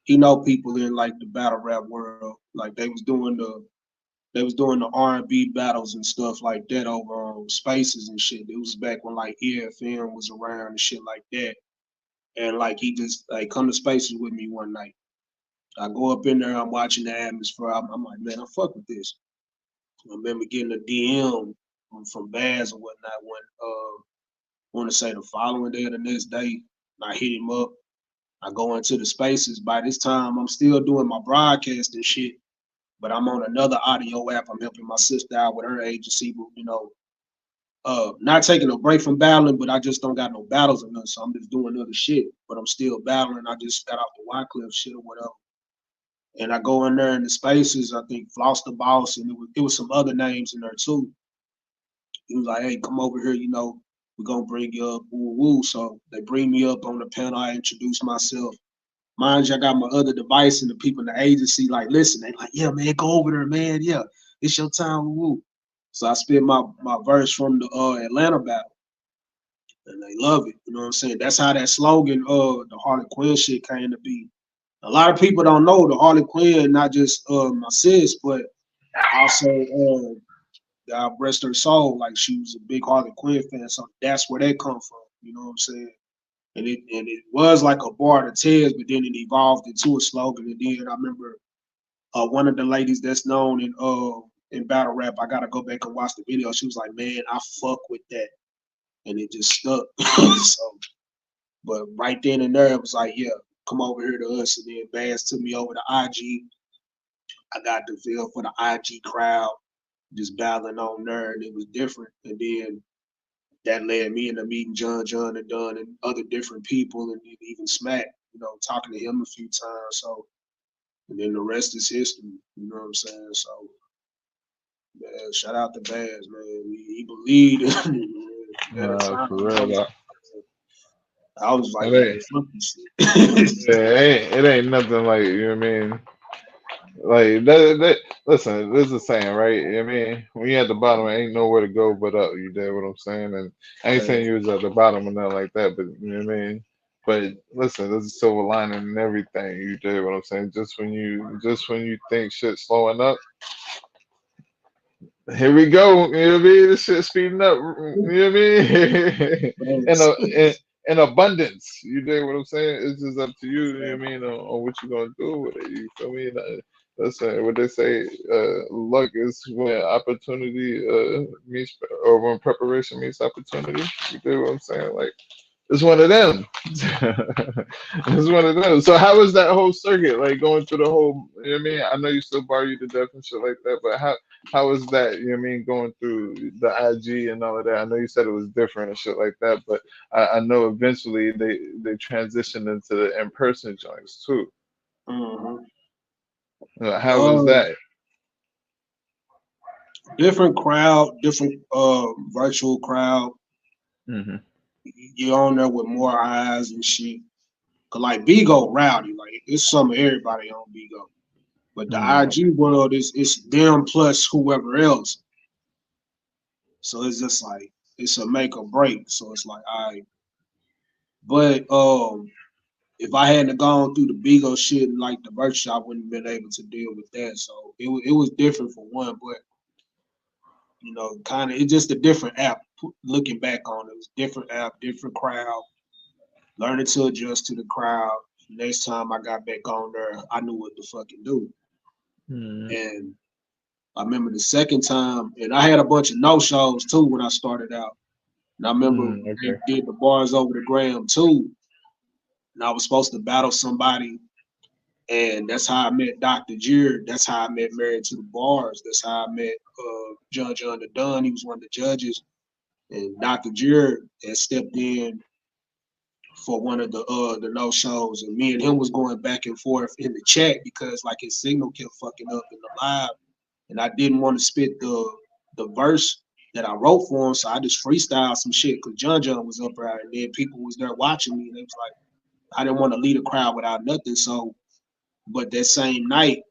he know people in like the battle rap world. Like they was doing the R&B battles and stuff like that over on Spaces and shit. It was back when like EFM was around and shit like that. And like he just like come to Spaces with me one night. I go up in there, I'm watching the atmosphere. I'm like, man, I fuck with this. I remember getting a DM from Baz or whatnot when want to say the following day or the next day. I hit him up. I go into the Spaces. By this time, I'm still doing my broadcast and shit, but I'm on another audio app. I'm helping my sister out with her agency, you know, not taking a break from battling, but I just don't got no battles or nothing, so I'm just doing other shit. But I'm still battling. I just got off the Wycliffe shit or whatever. And I go in there in the Spaces. I think Floss the Boss, and it was some other names in there too. He was like, "Hey, come over here. You know, we're gonna bring you up." Woo woo. So they bring me up on the panel. I introduce myself. Mind you, I got my other device, and the people in the agency like, listen, they like, yeah, man, go over there, man. Yeah, it's your time. Woo woo. So I spit my verse from the Atlanta battle, and they love it. You know what I'm saying? That's how that slogan, the Harley Quinn shit came to be. A lot of people don't know the Harley Quinn, not just my sis, but also God rest her soul. Like she was a big Harley Quinn fan, so that's where that come from. You know what I'm saying? And it was like a bar to Tez, but then it evolved into a slogan. And then I remember one of the ladies that's known in battle rap. I gotta go back and watch the video. She was like, "Man, I fuck with that," and it just stuck. So, but right then and there, it was like, "Yeah, come over here to us." And then Bass took me over to IG. I got the feel for the IG crowd, just battling on there, and it was different. And then that led me into meeting John and Dunn and other different people, and even Smack, you know, talking to him a few times. So, and then the rest is history. You know what I'm saying? So, man, shout out to Baz, man. He believed in me, man. At a Nah, time, for you know, real. like, I was like, It man, ain't, fuck this shit. yeah, it ain't nothing like, you know what I mean? Like listen, this is a saying, right? I mean, when you're at the bottom, ain't nowhere to go but up. You get what I'm saying? And I ain't saying you was at the bottom or nothing like that, but you know what I mean. But listen, there's a silver lining in everything. You get what I'm saying? Just when you think shit's slowing up, here we go. You know what I mean? This shit speeding up. You know what I mean? in, a, in in abundance. You dig what I'm saying? It's just up to you. You know what I mean? On what you're gonna do with it. You feel me? That's what they say. Luck is when opportunity meets, or when preparation meets opportunity. You dig what I'm saying? Like. It's one of them. It's one of them. So how was that whole circuit like going through the whole? You know what I mean? I know you still bar you to death and shit like that, but how was that? You know what I mean? Going through the IG and all of that. I know you said it was different and shit like that, but I know eventually they transitioned into the in person joints too. Mm-hmm. How was that? Different crowd, different virtual crowd. Hmm. You're on there with more eyes and shit. Cause like Bigo rowdy, like it's some of everybody on Bigo. But the IG world is it's them plus whoever else. So it's just like it's a make or break. So it's like but if I hadn't gone through the Bigo shit and like the virtual, I wouldn't have been able to deal with that. So it was different for one, but you know, kind of it's just a different app. Looking back on it, it was different app, different crowd. Learning to adjust to the crowd. Next time I got back on there, I knew what to fucking do. And I remember the second time, and I had a bunch of no shows too when I started out. And I remember they Okay. did the bars over the gram too. And I was supposed to battle somebody. And that's how I met Dr. Jeer. That's how I met Married to the Bars. That's how I met Judge Under Dunn. He was one of the judges. And Dr. Jeer had stepped in for one of the no shows, and me and him was going back and forth in the chat because like his signal kept fucking up in the live, and I didn't want to spit the verse that I wrote for him, so I just freestyled some shit because John was up there, and then people was there watching me, and it was like I didn't want to lead a crowd without nothing. So, but that same night,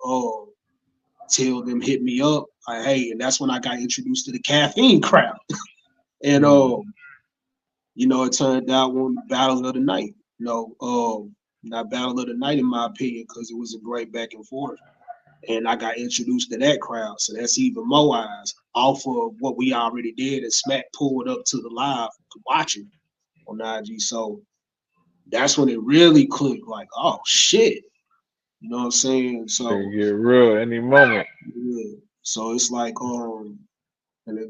Till them hit me up, like, hey, and that's when I got introduced to the caffeine crowd, and you know, it turned out one battle of the night. You know, not battle of the night in my opinion, because it was a great back and forth. And I got introduced to that crowd. So that's even more eyes off of what we already did, and Smack pulled up to the live to watch it on IG. So that's when it really clicked, like, oh shit. You know what I'm saying? Can So get real any moment. yeah. So it's like and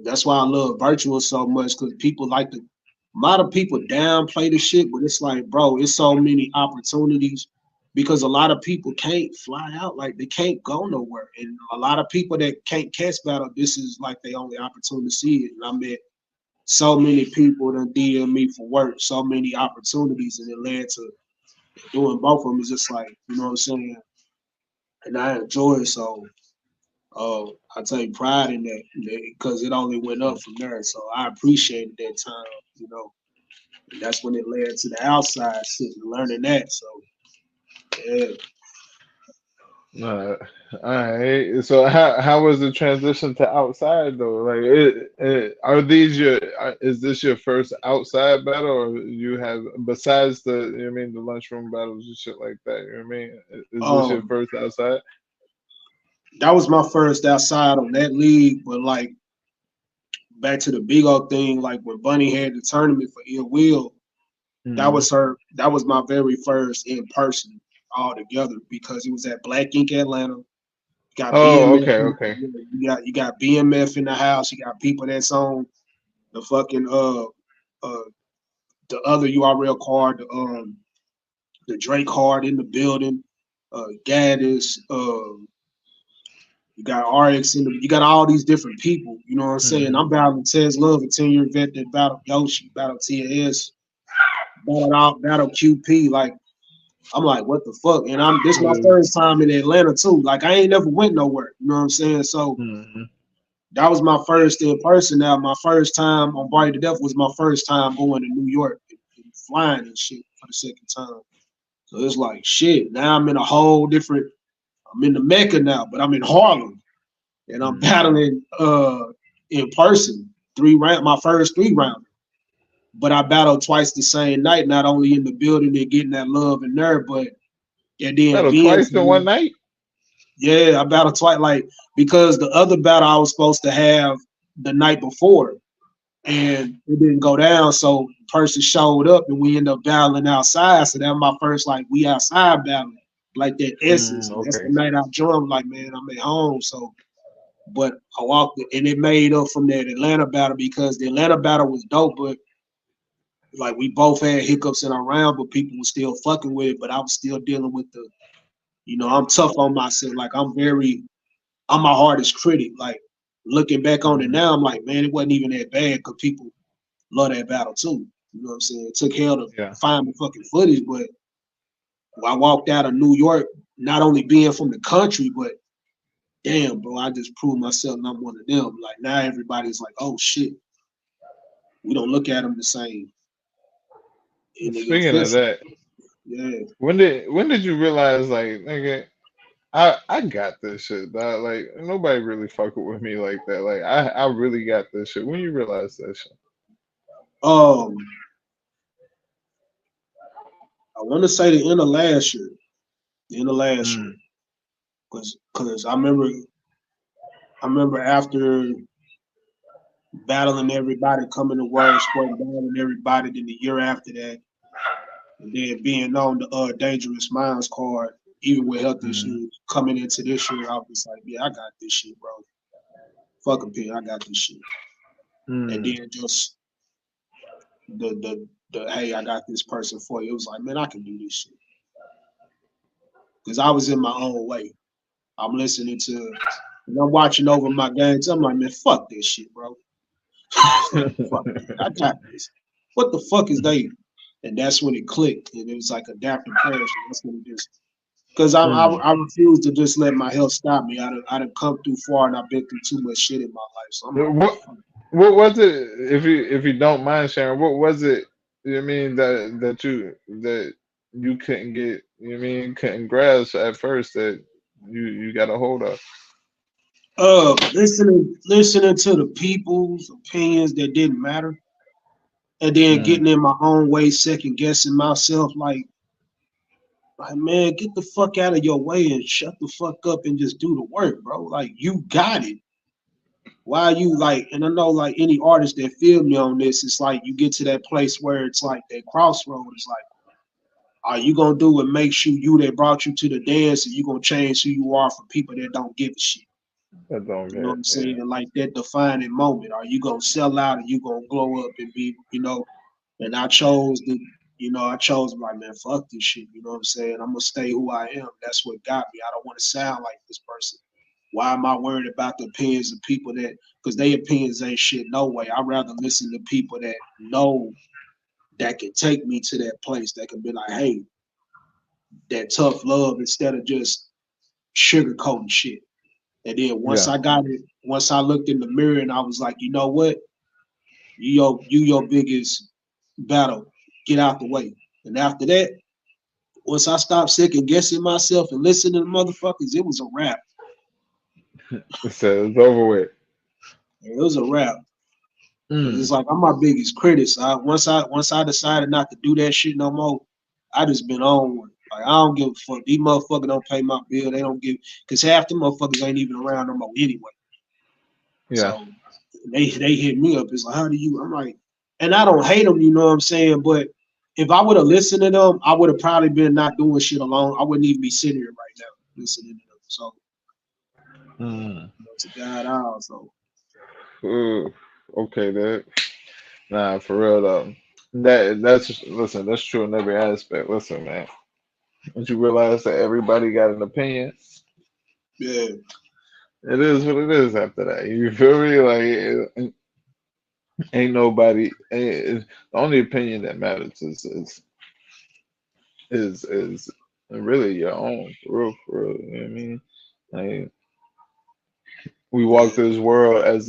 that's why I love virtual so much, because people like to a lot of people downplay the shit, but it's like, bro, it's so many opportunities because a lot of people can't fly out, like they can't go nowhere. And a lot of people that can't catch battle, this is like their only opportunity to see it. And I met so many people that DM me for work, so many opportunities, and it led to doing both of them. It's just like, you know what I'm saying? And I enjoy it. So I take pride in that because it only went up from there. So I appreciated that time, you know. And that's when it led to the outside shit and learning that. So yeah. All right. So how was the transition to outside though? Like, are these your is this your first outside battle, or you have besides the you know what I mean the lunchroom battles and shit like that? You know what I mean? Is this your Um first outside? that was my first outside on that league, but like back to the Big O thing, like when Bunny had the tournament for Ill Will, Mm. that was my very first in person all together because it was at Black Ink Atlanta. You got Oh, BMF, okay, okay. you got BMF in the house, you got people that's on the fucking uh the other URL card, the Drake card in the building, Gaddis, you got RX in the, you got all these different people, you know what I'm saying? Mm. I'm battling Tez Love, a 10-year vet that battled Yoshi, battled TAS, battled QP. Like, I'm like, what the fuck? And this my first time in Atlanta too. Like, I ain't never went nowhere, you know what I'm saying? So Mm. that was my first in person. Now, my first time on Body to Death was my first time going to New York. flying and shit for the second time. So it's like shit. Now I'm in a whole different. I'm in the Mecca now, but I'm in Harlem, and I'm battling in person my first 3 round. But I battled twice the same night, not only in the building and getting that love and nerve, but and then Battle being twice in one night. yeah, I battled twice, like because the other battle I was supposed to have the night before, and it didn't go down. So the person showed up, and we ended up battling outside. So that was my first like we outside battling, like that essence. And that's the Okay. night I joined. Like man, I'm at home. So, but I walked and it made up from that Atlanta battle because the Atlanta battle was dope, but like we both had hiccups in our round, but people were still fucking with it. But I was still dealing with the, I'm tough on myself. Like I'm my hardest critic. Like looking back on it now, I'm like, man, it wasn't even that bad because people love that battle too. You know what I'm saying? It took hell to find the fucking footage, but I walked out of New York, not only being from the country, but damn, bro, I just proved myself and I'm one of them. Like now everybody's like, oh shit, we don't look at them the same. Speaking of that, yeah. when did you realize like nigga, I got this shit, dog. Like nobody really fucking with me like that. Like I really got this shit. When you realize that shit? I want to say the end of last year. The end of last year. Cause I remember after battling everybody, coming to work, sporting battling everybody, then the year after that, and then being on the Dangerous Minds card, even with health issues, coming into this year, I was like, yeah, I got this shit, bro. Fuck a pin, I got this shit. And then just the hey, I got this person for you. It was like, man, I can do this shit. Because I was in my own way. I'm listening to, and I'm watching over my games. I'm like, man, fuck this shit, bro. Fuck it. I got this. What the fuck is they? And that's when it clicked, and it was like adaptive pressure. That's when it just because I refuse to just let my health stop me. I'd come too far, and I've been through too much shit in my life. So I'm like, what was it? If you don't mind sharing, what was it? You mean that you couldn't get? You mean couldn't grasp at first that you got a hold of? Listening to the people's opinions that didn't matter, and then getting in my own way, second guessing myself, like man, get the fuck out of your way and shut the fuck up and just do the work, bro. Like you got it. Why you like? And I know like any artist that feel me on this, it's like you get to that place where it's like that crossroad. It's like, are you gonna do what makes you that brought you to the dance, and you gonna change who you are for people that don't give a shit? You know what I'm saying? And like that defining moment. Are you gonna sell out and you gonna glow up and be, and I chose like, man, fuck this shit. You know what I'm saying? I'm gonna stay who I am. That's what got me. I don't want to sound like this person. Why am I worried about the opinions of people because their opinions ain't shit no way. I'd rather listen to people that know that can take me to that place, that can be like, hey, that tough love instead of just sugarcoating shit. And then once I got it, once I looked in the mirror and I was like, you know what? You your biggest battle. Get out the way. And after that, once I stopped second guessing myself and listening to motherfuckers, it was a wrap. So it's over with. It was a wrap. It's like I'm my biggest critic. Once I decided not to do that shit no more, I just been on one. Like I don't give a fuck. These motherfuckers don't pay my bill. They don't give because half the motherfuckers ain't even around no more anyway. Yeah. So they hit me up. It's like, how do you? I'm like, and I don't hate them, you know what I'm saying? But if I would have listened to them, I would have probably been not doing shit alone. I wouldn't even be sitting here right now listening to them. So it's a God also. Okay, that nah for real though. That's true in every aspect. Listen, man. Once you realize that everybody got an opinion, Yeah. it is what it is after that. You feel me? Like ain't nobody. The only opinion that matters is really your own, for real, for real. You know what I mean? Like we walk this world as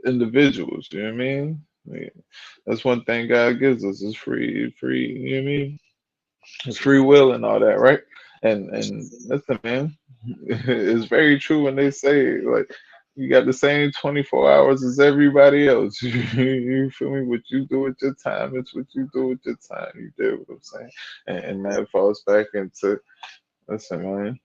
individuals. You know what I mean? Yeah. That's one thing God gives us is free. You know what I mean? It's free will and all that, right? And listen, man, it's very true when they say like you got the same 24 hours as everybody else. You feel me? What you do with your time, it's what you do with your time. You did what I'm saying, and that falls back into listen, man.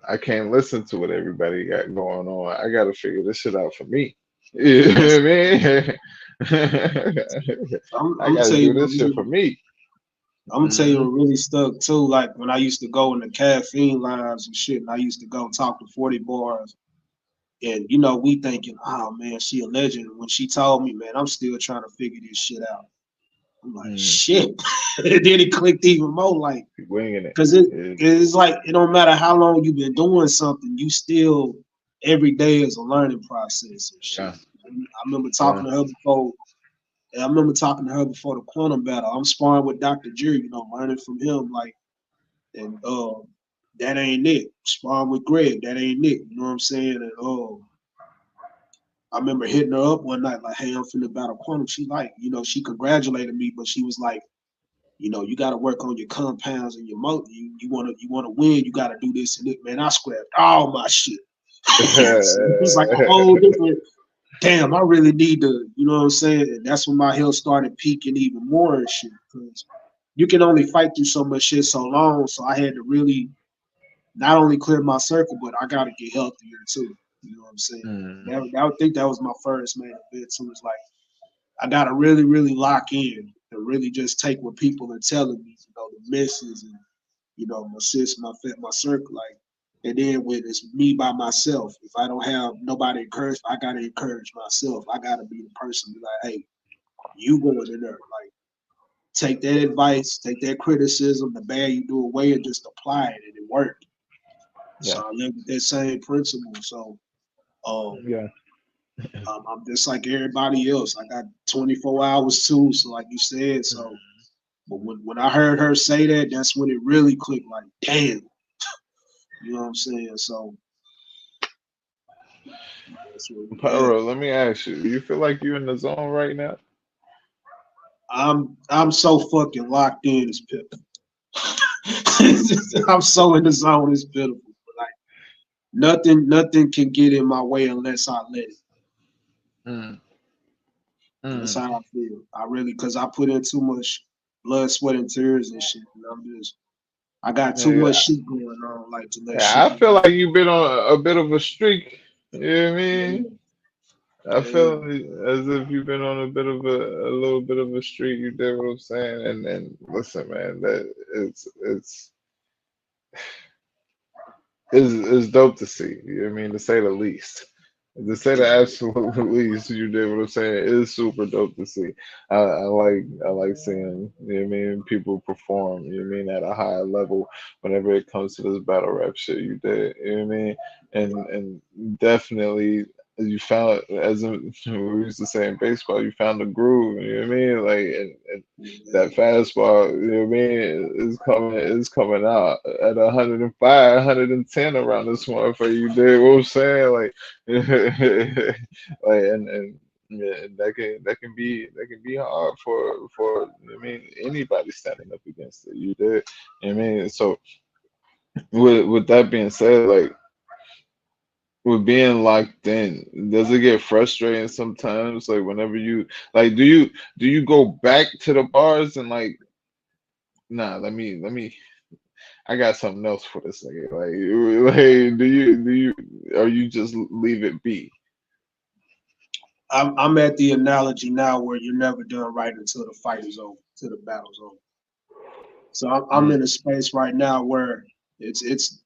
I can't listen to what everybody got going on. I got to figure this shit out for me. You know what I mean? I I'm gonna got to tell do you what this shit really, for me. I'm gonna tell you Hmm. what really stuck too. Like when I used to go in the caffeine lines and shit, and I used to go talk to 40 bars, and you know, we thinking, oh man, she a legend. When she told me, man, I'm still trying to figure this shit out. I'm like, Mm. shit. And then it clicked even more, like, Winging it. cause Yeah. it's like it don't matter how long you've been doing something, you still every day is a learning process and shit. Yeah. I remember Yeah. talking to her before. I remember talking to her before the quantum battle. I'm sparring with Dr. Jerry, you know, learning from him, like, and that ain't it. Sparring with Greg, that ain't it. You know what I'm saying? And I remember hitting her up one night, like, hey, I'm finna battle quantum. She like, you know, she congratulated me, but she was like, you know, you got to work on your compounds and your motor. You wanna win. You got to do this and it. Man, I scrapped all my shit. So it was like a whole different. Damn, I really need to. You know what I'm saying? And that's when my health started peaking even more and shit. Because you can only fight through so much shit so long. So I had to really not only clear my circle, but I got to get healthier too. You know what I'm saying? Mm. I would think that was my first main event too. It's like I gotta really, really lock in and really just take what people are telling me, you know, the misses and you know, my sis, my circle, like, and then when it's me by myself, if I don't have nobody encourage, I gotta encourage myself. I gotta be the person, be like, hey, you going in there, like, take that advice, take that criticism, the bad you do away, and just apply it, and it worked. So Yeah. I live with that same principle. So um, Yeah. I'm just like everybody else. I got 24 hours too. So like you said, so but when I heard her say that, that's when it really clicked. Like, damn, you know what I'm saying? So that's where we at. Pyro, let me ask you. You feel like you're in the zone right now? I'm so fucking locked in. It's pitiful. I'm so in the zone. It's pitiful. But like nothing can get in my way unless I let it. Mm. That's Mm. how I feel. I really, cause I put in too much blood, sweat, and tears and shit. And I got too much Yeah. shit going on, like to let shit Yeah, I get feel in. like you've been on a bit of a streak. You know what I mean? Yeah, I yeah. feel as if you've been on a bit of a little bit of a streak. You did what I'm saying, and listen, man, that it's dope to see. You know what I mean, to say the least. To say the absolute least, you did what I'm saying. It is super dope to see. I like seeing, you know what I mean, people perform, you know what I mean, at a higher level whenever it comes to this battle rap shit you did. You know what I mean? And definitely you found, as we used to say in baseball, you found the groove, you know what I mean? Like, and that fastball, you know what I mean, is coming out at 105, 110 around this motherfucker. You did what I'm saying? Like, like, and yeah, that can be hard for I mean anybody standing up against it. You did. I mean, so with that being said, like with being locked in, does it get frustrating sometimes? Like whenever you like, do you go back to the bars and like, nah, let me. I got something else for this nigga. Like, do you, or you just leave it be? I'm at the analogy now where you're never done right until the fight is over, till the battle's over. So I'm Mm, in a space right now where it's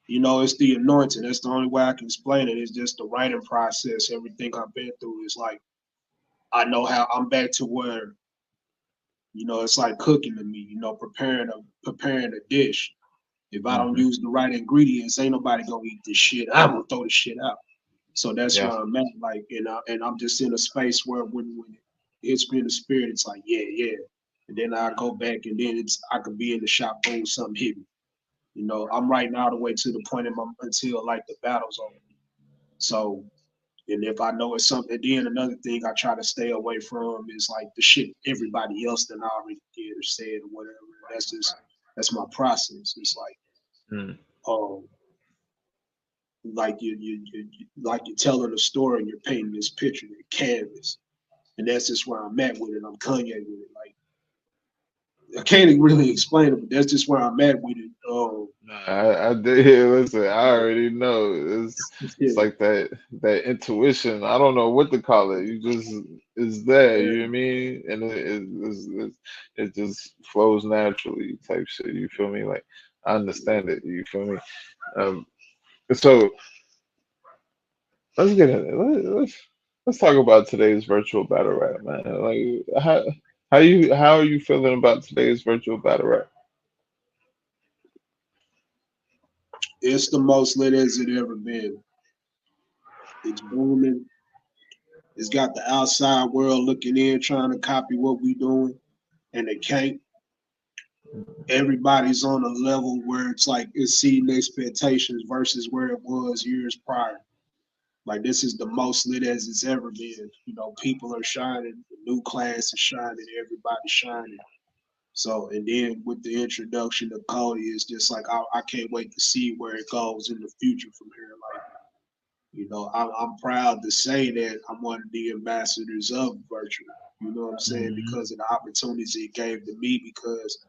you know it's the anointing. That's the only way I can explain it. It's just the writing process. Everything I've been through is like I know how I'm back to where you know it's like cooking to me. You know, preparing a dish. If I don't hmm. use the right ingredients, ain't nobody gonna eat this shit. I'm gonna throw the shit out. So that's Yeah. where I'm at. Like, and I'm just in a space where when it hits me in the spirit, it's like, yeah, yeah. And then I go back, and then I could be in the shop, boom, something hit me. You know, I'm right now the way to the point in my, until like the battle's over. So And if I know it's something, then another thing I try to stay away from is like the shit everybody else that I already did or said or whatever. That's my process. It's um like you like you're telling a story and you're painting this picture, the canvas, and that's just where I'm at with it. I'm Kanye with it. Like I can't really explain it, but that's just where I'm at with it. I did hear. Listen, I already know. It's Yeah, like that intuition. I don't know what to call it. You just it's there. yeah. You know what I mean? And it just flows naturally, type shit. You feel me? Like I understand it. You feel me? Um, so let's get in it. Let's talk about today's virtual battle rap, man. Like how are you feeling about today's virtual battle rap? It's the most lit as it ever been. It's booming. It's got the outside world looking in, trying to copy what we doing, and they can't. Everybody's on a level where it's like exceeding expectations versus where it was years prior. Like this is the most lit as it's ever been. You know, people are shining, the new class is shining, everybody's shining. So, and then with the introduction of Cody, it's just like I can't wait to see where it goes in the future from here. Like, you know, I'm proud to say that I'm one of the ambassadors of virtual. You know what I'm saying? Mhm. Because of the opportunities it gave to me. Because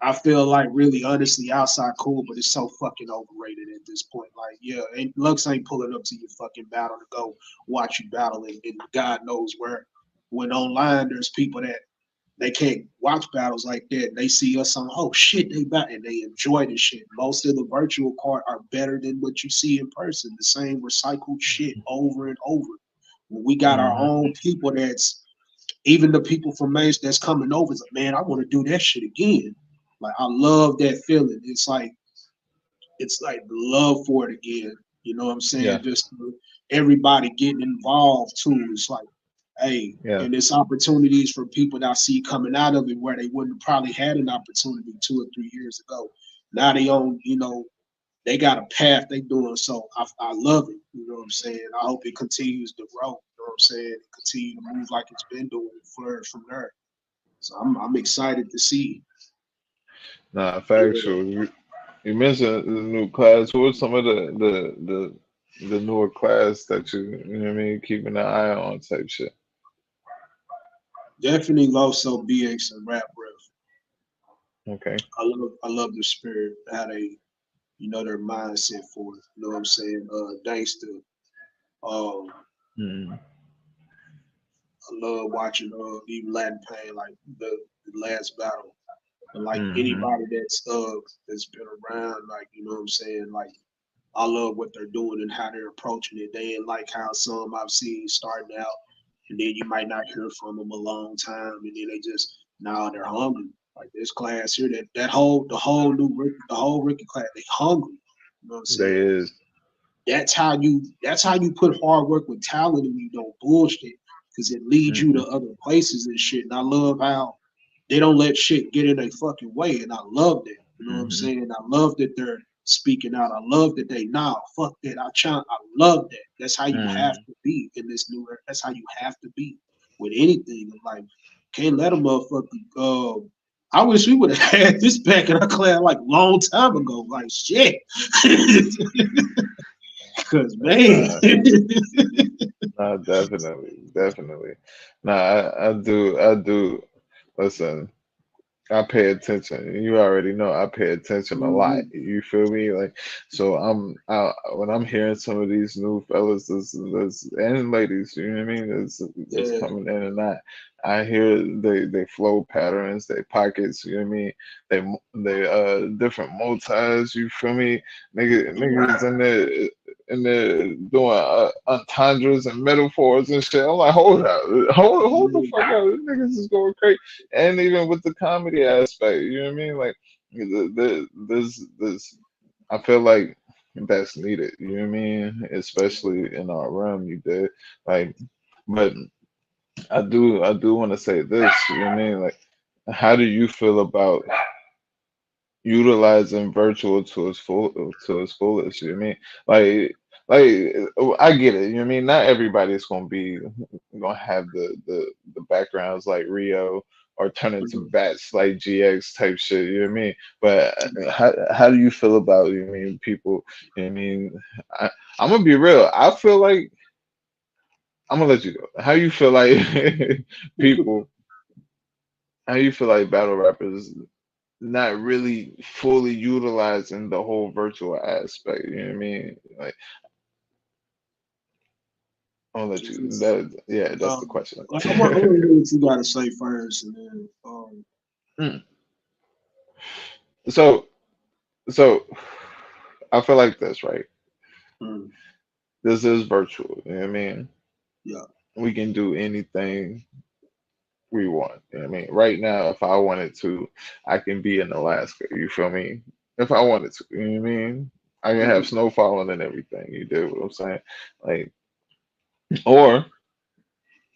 I feel like really honestly outside cool, but it's so fucking overrated at this point. Like, yeah, Lux ain't pulling up to your fucking battle to go watch you battle, and God knows where. When online, there's people that they can't watch battles like that. They see us on, oh shit, they battle, and they enjoy the shit. Most of the virtual card are better than what you see in person. The same recycled shit over and over. When we got our Mhm. own people that's even the people from Mace that's coming over, it's like, man, I want to do that shit again. Like I love that feeling. It's like the love for it again. You know what I'm Yeah. saying? Just everybody getting involved too. It's like, hey, Yeah. and it's opportunities for people that I see coming out of it where they wouldn't have probably had an opportunity 2 or 3 years ago. Now they own, you know, they got a path they doing. So I love it. You know what I'm saying? I hope it continues to grow. You know what I'm saying? And continue to move like it's been doing and flourish from there. So I'm excited to see. Nah, Yeah. factual. You mentioned the new class. Who are some of the newer class that you know what I mean, keeping an eye on type shit? Definitely Loso, BX, and Rap Breath. Okay. I love the spirit, how they, you know, their mindset for it. You know what I'm saying? Thanks to Mm-hmm. I love watching even Latin Pain, like the last battle. And like Mm-hmm. anybody that's been around, like, you know what I'm saying, like I love what they're doing and how they're approaching it. They ain't like how some I've seen starting out, and then you might not hear from them a long time, and then they just now they're hungry. Like this class here, that whole the whole rookie class, they hungry. You know what I'm They saying? is. That's how you put hard work with talent and you don't bullshit because it leads you Mm-hmm. to other places and shit. And I love how they don't let shit get in their fucking way, and I love that. You know what I'm Mm-hmm. saying? I love that they're speaking out. I love that they fuck that. I love that. That's how you have Mm-hmm. to be in this new era. That's how you have to be with anything in life. Can't let a motherfucker. I wish we would have had this back in our class like long time ago. Like shit. Cause man, Nah, nah, definitely, definitely. Nah, I do. Listen, I pay attention. You already know I pay attention a lot. Mhm. You feel me? Like, so when I'm hearing some of these new fellas, and ladies, you know what I mean? That's Yeah, coming in and out. I hear they flow patterns, they pockets. You know what I mean? They different motives. You feel me? Niggas in there doing entendres and metaphors and shit. I'm like, hold up, hold the fuck up. This niggas is going crazy. And even with the comedy aspect, you know what I mean? Like this I feel like that's needed, you know what I mean? Especially in our realm, you did. Like, but I do want to say this, you know what I mean? Like, how do you feel about utilizing virtual to its fullest, you know what I mean? Like like I get it. You know what I mean? Not everybody's gonna have the backgrounds like Rio or turn into bats like GX type shit. You know what I mean? But how do you feel about, you know what I mean, people? You know what I mean? I, I'm gonna be real. I feel like I'm gonna let you go. How you feel like people? How you feel like battle rappers not really fully utilizing the whole virtual aspect? You know what I mean? Like, I'll let If you. it's, That, yeah, that's the question. I want to hear what you got to say first, and then Mm. So, so I feel like this, right? mm, This is virtual. You know what I mean? yeah, We can do anything we want. You know what I mean? Right now, if I wanted to, I can be in Alaska. You feel me? If I wanted to, you know what I mean? I can have snow falling and everything. You do what I'm saying? Like, or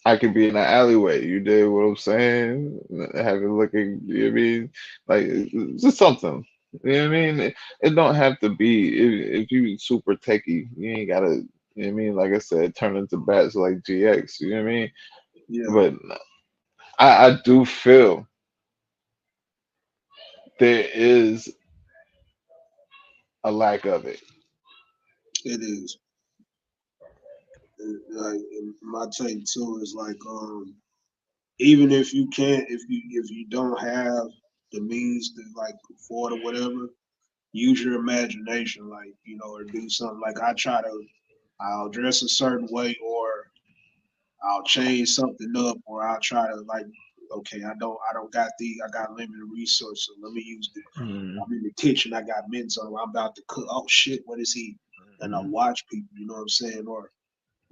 I could be in an alleyway. You did what I'm saying? Having looking, you know what I mean? Like, it's just something. You know what I mean? It don't have to be, if you super techie, you ain't gotta, you know what I mean? Like I said, turn into bats like GX, you know what I mean? yeah, But I do feel there is a lack of it. it is. Like my take too is like, even if you can't, if you don't have the means to like afford or whatever, use your imagination, like or do something. Like I'll dress a certain way, or I'll change something up, or I'll try to like, okay, I don't got I got limited resources. So let me use the. Mm, I'm in the kitchen. I got mints on. I'm about to cook. Oh shit, what is he? And I mm, watch people. You know what I'm saying? Or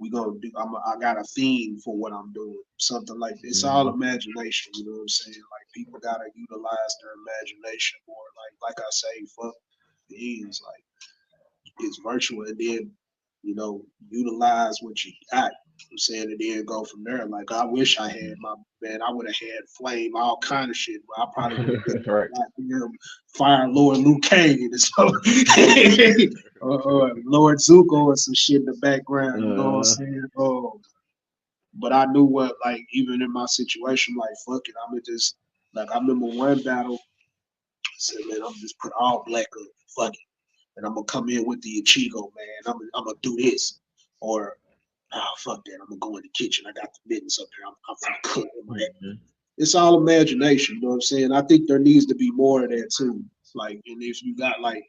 we gonna do. I got a theme for what I'm doing. Something like it's all mm, imagination. You know what I'm saying? Like people gotta utilize their imagination more. Like I say, fuck the ends. Like it's virtual, and then utilize what you got. I'm saying, and then go from there. Like I wish I had my man. I would have had flame, all kind of shit. But I probably would have been right. like Fire Lord Luke Kane and so, Lord Zuko and some shit in the background. You know what I'm Uh, saying? But I knew what, like, even in my situation, like, fuck it, I'm gonna just like I remember one battle. I said, man, I'm just put all black up. Fuck it, and I'm gonna come in with the Ichigo, man. I'm gonna do this, or oh fuck that, I'm gonna go in the kitchen. I got the mittens up here. I'm gonna cook. mhm. It's all imagination. You know what I'm saying? I think there needs to be more of that too. Like, and if you got like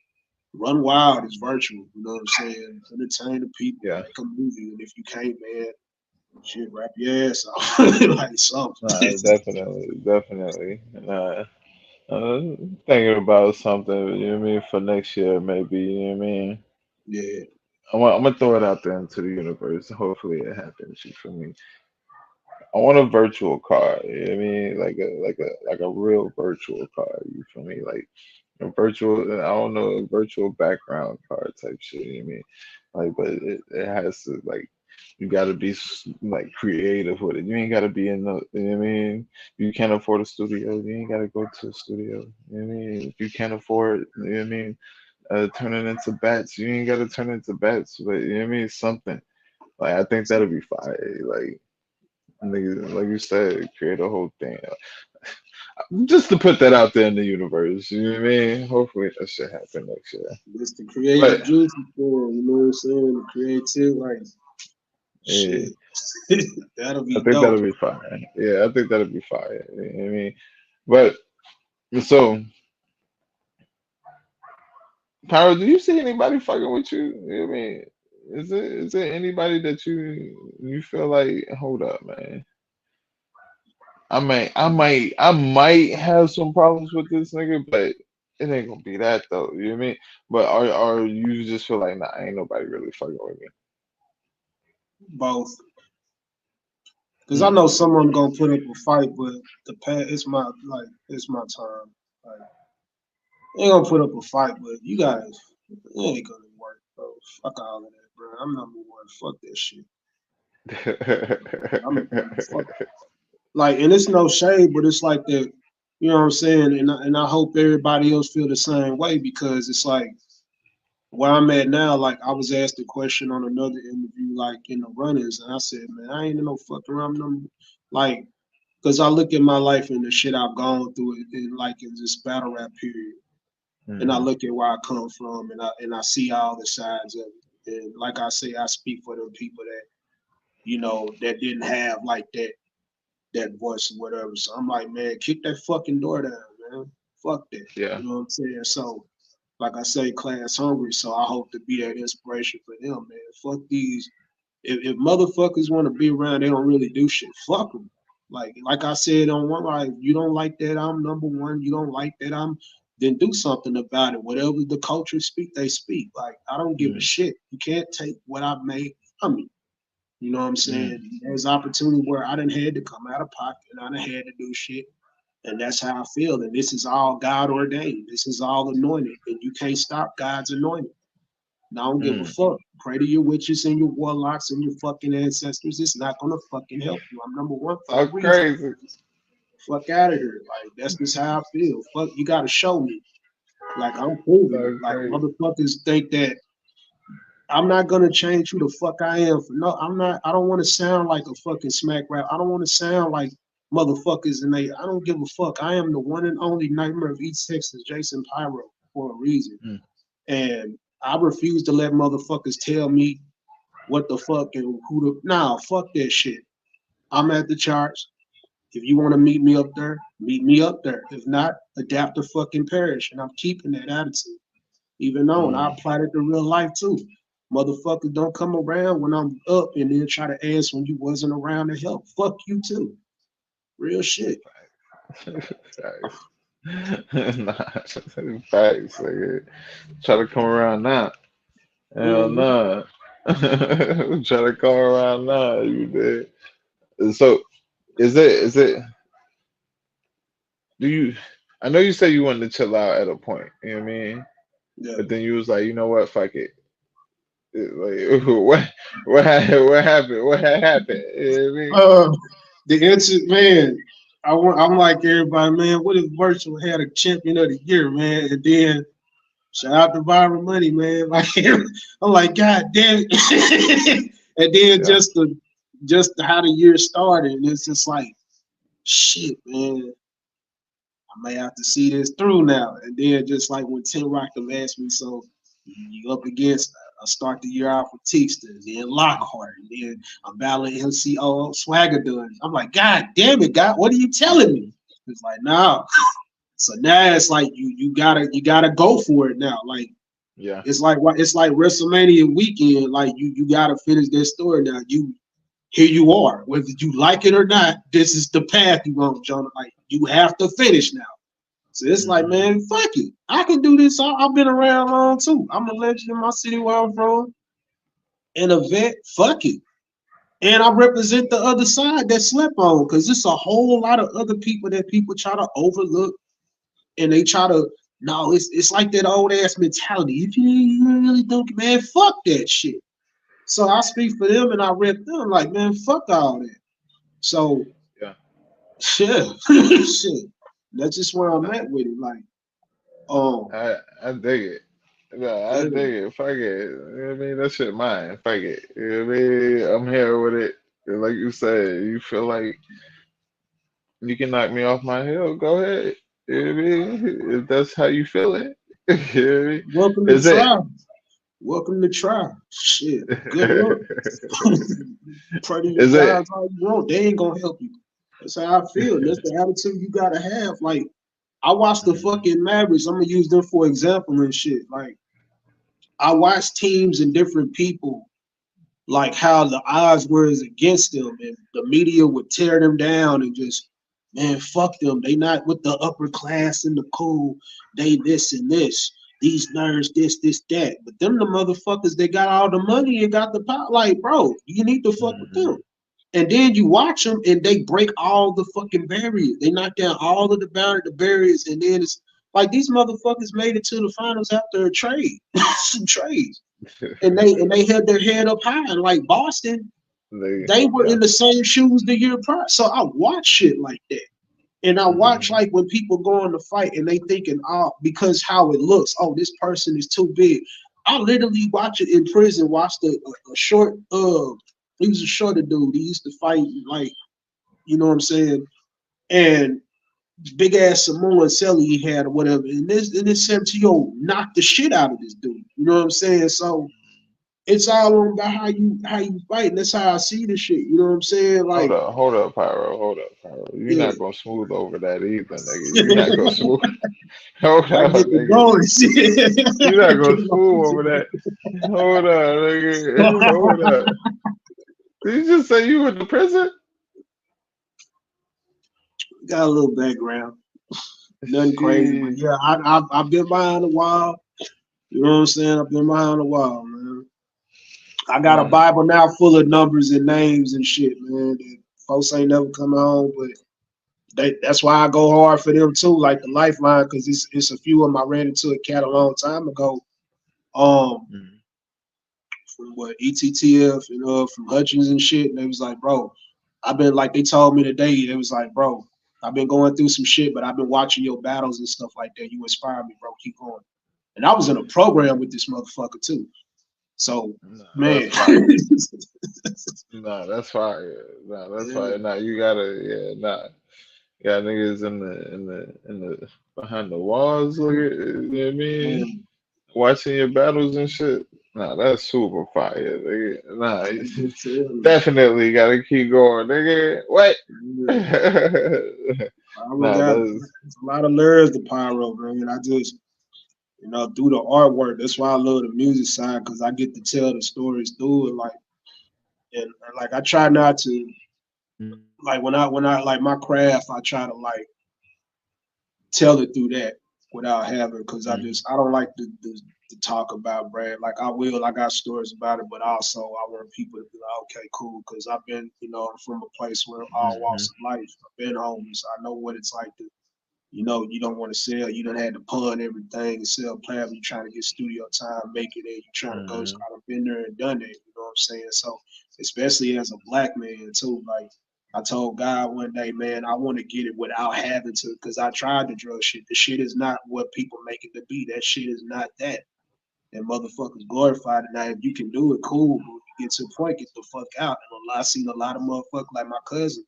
Run Wild is virtual. You know what I'm saying? Entertain the people, Yeah. make a movie, and if you can't, man, shit, rap your ass off like something. Definitely, definitely. Thinking about something, you know what I mean, for next year, maybe, you know what I mean? Yeah, I'm gonna throw it out there into the universe. Hopefully it happens. You feel me? I want a virtual card. You know what I mean? Like a real virtual card. You feel me? Like a virtual. I don't know, a virtual background card type shit. You know what I mean? Like, but it has to, like, you got to be like creative with it. You ain't got to be in the. You know what I mean? You can't afford a studio. You ain't got to go to a studio. You know what I mean? If you can't afford, you know what I mean, turning into bats. You ain't got to turn into bats, but you know what I mean, something. Like I think that'll be fire. Like you said, create a whole thing. Just to put that out there in the universe. You know what I mean? Hopefully that should happen next year. it's the creative But juices for you know what I'm saying. The creative, like yeah, shit, that'll I be think dope. that'll be fire. Yeah, I think that'll be fire. You know what I mean? But so, Pyro, do you see anybody fucking with you? You know what I mean? Is there anybody that you feel like, hold up, man? I might have some problems with this nigga, but it ain't gonna be that though. You know what I mean? But are you just feel like, nah, ain't nobody really fucking with Both, because I me? know someone gonna put up a fight, but the past, it's my time. Like, they ain't gonna put up a fight, but you guys, it ain't gonna work, bro. Fuck all of that, bro. I'm number one. Fuck that shit. Fuck. Like, and it's no shade, but it's like that. You know what I'm saying? And I hope everybody else feel the same way because it's like where I'm at now, like I was asked a question on another interview, like in the runnings, and I said, man, I ain't in no fucking around them, like, because I look at my life and the shit I've gone through in like in this battle rap period, and I look at where I come from, and I see all the sides of it, and like I say, I speak for them people that that didn't have like that voice or whatever. So I'm like, man, kick that fucking door down, man. Fuck that. Yeah. You know what I'm saying? So like I say, class hungry. So I hope to be that inspiration for them, man. Fuck these. If motherfuckers want to be around, they don't really do shit. Fuck them. Like I said on one life, you don't like that I'm number one. You don't like that I'm. Then do something about it. Whatever the culture speak, they speak. Like I don't give a shit. You can't take what I've made from me. You know what I'm saying? There's opportunity where I done had to come out of pocket and I done had to do shit. And that's how I feel. And this is all God ordained. This is all anointed. And you can't stop God's anointed. And I don't give a fuck. Pray to your witches and your warlocks and your fucking ancestors. It's not gonna fucking help you. I'm number one for a reason. Crazy. Fuck out of here. Like that's just how I feel. Fuck, you gotta show me. Like I'm proving it. Like motherfuckers think that I'm not gonna change who the fuck I am. No, I'm not. I don't want to sound like a fucking smack rap. I don't want to sound like motherfuckers. And I don't give a fuck. I am the one and only Nightmare of East Texas, Jésen Pyro, for a reason. And I refuse to let motherfuckers tell me what the fuck and who the. Nah, fuck that shit. I'm at the charts. If you want to meet me up there, meet me up there. If not, adapt to fucking perish. And I'm keeping that attitude. Even though, and I applied it to real life too. Motherfuckers don't come around when I'm up and then try to ask when you wasn't around to help. Fuck you too. Real shit. Nah, facts. Like, try to come around now. Hell no. Try to come around now. You did. So, is it? Do you? I know you said you wanted to chill out at a point. You know what I mean? Yeah. But then you was like, you know what? Fuck it. Like, what happened? What happened? What had happened? You know what I mean? The answer, man. I'm like everybody, man. What if Virtual had a champion of the year, man? And then shout out to Viral Money, man. Like I'm like, God damn it. And then just how the year started, and it's just like, shit, man. I may have to see this through now. And then just like when Tim Rock asked me, so you up against start the year off with Teamster, then Lockhart, and then I'm battling MCO Swagger Dunn. I'm like, God damn it, God, what are you telling me? It's like, no. So now it's like you gotta go for it now. Like it's like WrestleMania weekend. Like you gotta finish that story now. Here you are. Whether you like it or not, this is the path you want, Jonah. Like you have to finish now. So it's like, man, fuck it. I can do this. I've been around long too. I'm a legend in my city where I'm from. And a vet, fuck it. And I represent the other side that slept on because it's a whole lot of other people that people try to overlook and they try to, no, it's like that old ass mentality. If you really don't, man, fuck that shit. So I speak for them and I rep them like, man, fuck all that. So, shit. That's just where I'm at with it. Like, I dig it. No, I dig it. Fuck it. You know what I mean? That shit mine. Fuck it. You know what I mean? I'm here with it. And like you said, you feel like you can knock me off my hill, go ahead. You know what I mean? If that's how you feel it. You know what I mean? Welcome to try. Welcome to try. Shit. Good luck. Pray to your guys all you want. They ain't gonna help you. That's how I feel. That's the attitude you gotta have. Like, I watched the fucking Mavericks. I'm gonna use them for example and shit. Like, I watched teams and different people, like how the odds were against them, and the media would tear them down and just, man, fuck them. They not with the upper class and the cool. They this and this. These nerds, this, that. But them the motherfuckers that got all the money and got the power. Like, bro, you need to fuck with them. And then you watch them and they break all the fucking barriers. They knock down all of the barriers. And then it's like these motherfuckers made it to the finals after a trade, some trades. And they held their head up high. And like Boston, they were in the same shoes the year prior. So I watch shit like that. And I watch like when people go on the fight and they thinking, oh, because how it looks, oh, this person is too big. I literally watch it in prison. Watched a short. He was a shorter dude. He used to fight like, you know what I'm saying, and big ass Samoan celly he had or whatever. And this 17-year-old knocked the shit out of this dude. You know what I'm saying? So it's all about how you fight. And that's how I see the shit. You know what I'm saying? Like, hold up, Pyro, hold up, Pyro. You're yeah. not gonna smooth over that either, nigga. You're not gonna smooth. Hold I up, get the nigga. going shit. You're not gonna smooth over that. Hold up, nigga. Hold up. Did you just say you went to prison? Got a little background. Nothing crazy, but Jeez. yeah, I've been behind a while. You know what I'm saying? I've been behind a while, man. I got a Nah. Bible now full of numbers and names and shit, man. That folks ain't never coming home, but that's why I go hard for them too, like the Lifeline, because it's a few of them I ran into a cat a long time ago. From what ETTF and from Hutchins and shit, and they was like, bro, I've been like they told me today, they was like, bro, I've been going through some shit, but I've been watching your battles and stuff like that. You inspire me, bro. Keep going. And I was in a program with this motherfucker too. So, Nah, man. that's fire. Nah, that's fire. Nah, that's fire. Nah, you gotta, yeah, nah. You got niggas in the behind the walls, look at, you know what I mean? Watching your battles and shit. Nah, that's super fire, nigga. Nah, definitely gotta keep going, nigga. What? Pyro Nah, got that's a lot of layers to Pyro, man. I just, through the artwork, that's why I love the music side, because I get to tell the stories through it. Like, and like I try not to, like when I like my craft, I try to like tell it through that without having, because I don't like to talk about Brad. Like I got stories about it, but also I want people to be like, okay, cool, because I've been, I'm from a place where all walks of life. I've been homeless. I know what it's like to, you don't want to sell. You done had to pawn everything and sell plasma. You trying to get studio time, make it, and you trying to go. So I've been there and done that. You know what I'm saying? So especially as a black man too, like. I told God one day, man, I want to get it without having to, because I tried the drug shit. The shit is not what people make it to be. That shit is not that. And motherfuckers glorified it. Now, if you can do it, cool. But when you get to a point, get the fuck out. And I seen a lot of motherfuckers like my cousin.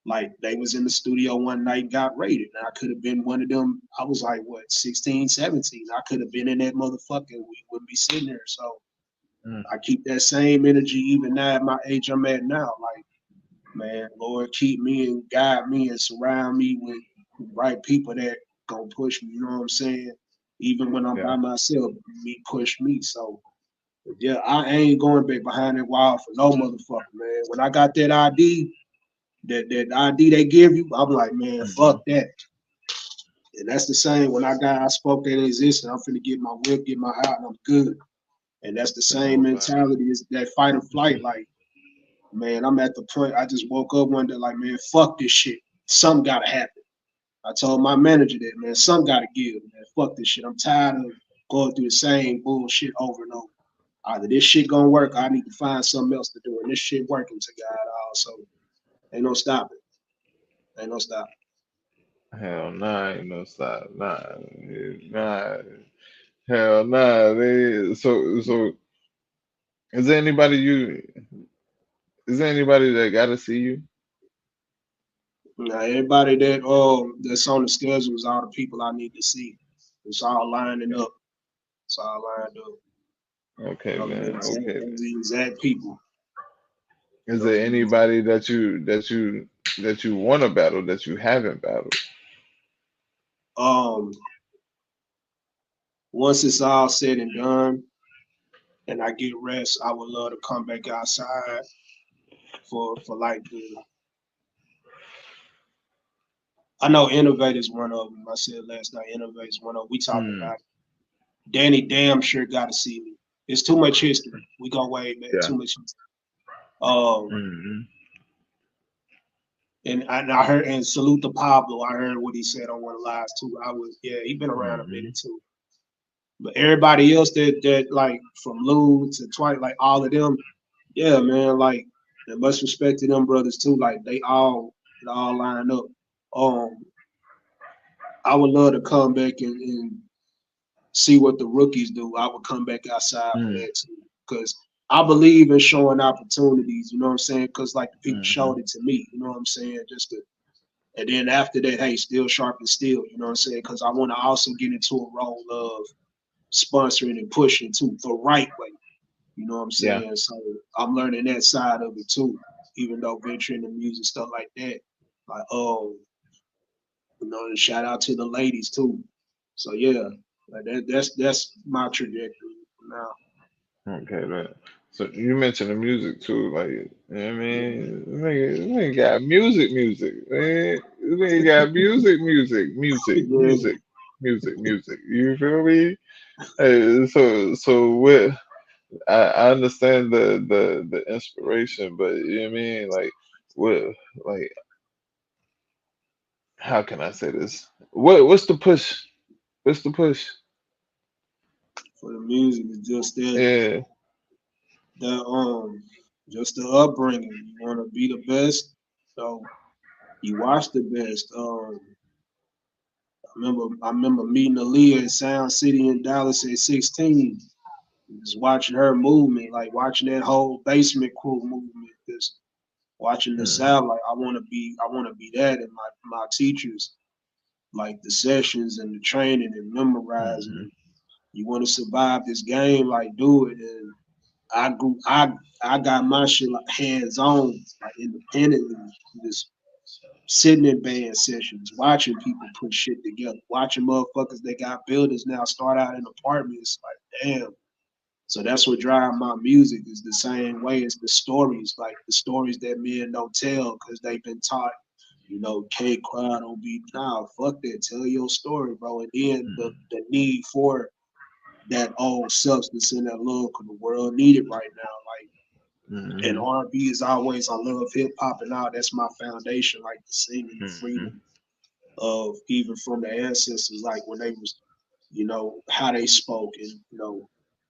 Like, they was in the studio one night and got raided. And I could have been one of them. I was like, what, 16, 17. I could have been in that motherfucker. We wouldn't be sitting there. So I keep that same energy even now at my age I'm at now. Like, man, Lord, keep me and guide me and surround me with the right people that gonna push me. You know what I'm saying? Even when I'm by myself, me push me. So yeah, I ain't going back behind that wall for no motherfucker, man. When I got that ID, that ID they give you, I'm like, man, fuck that. And that's the same when I spoke that existence. I'm finna get my whip, get my house, and I'm good. And that's the same mentality as that fight or flight. Like, man, I'm at the point. I just woke up one day like, man, fuck this shit. Something gotta happen. I told my manager that, man, something gotta give. Man, fuck this shit. I'm tired of going through the same bullshit over and over. Either this shit gonna work, or I need to find something else to do. And this shit working to God also. Ain't no stopping. Ain't no stopping. hell nah, ain't no stop. Nah, hell nah. So is there anybody that gotta see you? Now, everybody that's on the schedule is all the people I need to see. It's all lining up. It's all lined up. Okay, man. Okay, man. The exact people. Is there anybody that you want to battle that you haven't battled? Um, Once it's all said and done, and I get rest, I would love to come back outside for like I know Innovator's one of them. I said last night, Innovator's one of them. We talked about it. Danny damn sure got to see me. It's too much history. We go way back. Too much history. And I heard, and salute to Pablo. I heard what he said on one of the lives too. He been around a minute too. But everybody else that like from Lou to Twilight, like all of them, yeah, man, like, and much respect to them brothers too. Like it all line up. I would love to come back and see what the rookies do, I would come back outside for Mm, that too. Because I believe in showing opportunities, you know what I'm saying? Because like the people mm-hmm. showed it to me, you know what I'm saying? Just to, and then after that, hey, still sharp and still, you know what I'm saying? Because I want to also get into a role of sponsoring and pushing too the right way. You know what I'm Yeah. saying? So I'm learning that side of it too, even though venturing in music stuff like that. Like, oh, you know, and shout out to the ladies too. So yeah, like that's my trajectory now. Okay, man. So you mentioned the music too, like you know what I mean, this nigga got music, man. This nigga got Yeah, music. You feel me? Hey, so what? I understand the inspiration, but you know what I mean, like what, like how can I say this? What's the push? What's the push? for the music is just Yeah. that just the upbringing. You want to be the best, so you watch the best. I remember meeting Aaliyah in Sound City in Dallas at 16. Just watching her movement, like watching that whole basement crew movement. Just watching the Mm-hmm. sound, like I want to be that, and my teachers, like the sessions and the training and Mm-hmm. memorizing. You want to survive this game, like do it. And I grew, I got my shit like hands on, like independently, just sitting in band sessions, watching people put shit together, watching motherfuckers that got buildings now start out in apartments. Like damn. So that's what drive my music is the same way as the stories, like the stories that men don't tell because they've been taught, can't cry, don't be nah, fuck that. Tell your story, bro. And then the need for that old substance and that love because the world need it right now. Like and Mm-hmm. R&B is always I love hip hop and all that's my foundation, like the singing, the Mm-hmm. freedom of even from the ancestors, like when they was, how they spoke and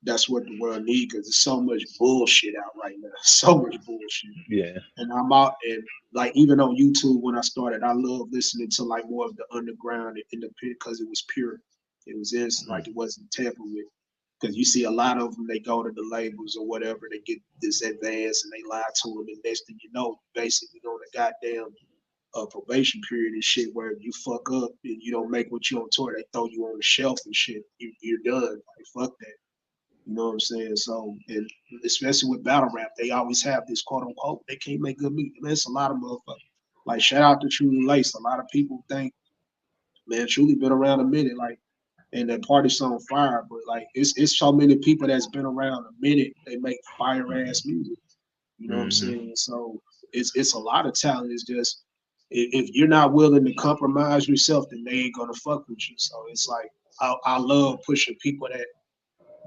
that's what the world need because there's so much bullshit out right now. So much bullshit. Yeah. And I'm out and like even on YouTube when I started, I love listening to like more of the underground and independent because it was pure. It was instant, like it wasn't tampered with. Because you see a lot of them, they go to the labels or whatever, they get this advance and they lie to them, and next thing you know, basically on a goddamn probation period and shit where if you fuck up and you don't make what you on tour, they throw you on the shelf and shit. You're done. Like fuck that. You know what I'm saying? So, and especially with battle rap, they always have this quote unquote, they can't make good music. Man, it's a lot of motherfuckers. Like, shout out to Truly Lace. A lot of people think, man, Truly been around a minute, like, and that party's on fire. But, like, it's so many people that's been around a minute, they make fire ass music. You know what I'm Mm-hmm. saying? So, it's a lot of talent. It's just, if you're not willing to compromise yourself, then they ain't gonna fuck with you. So, it's like, I love pushing people that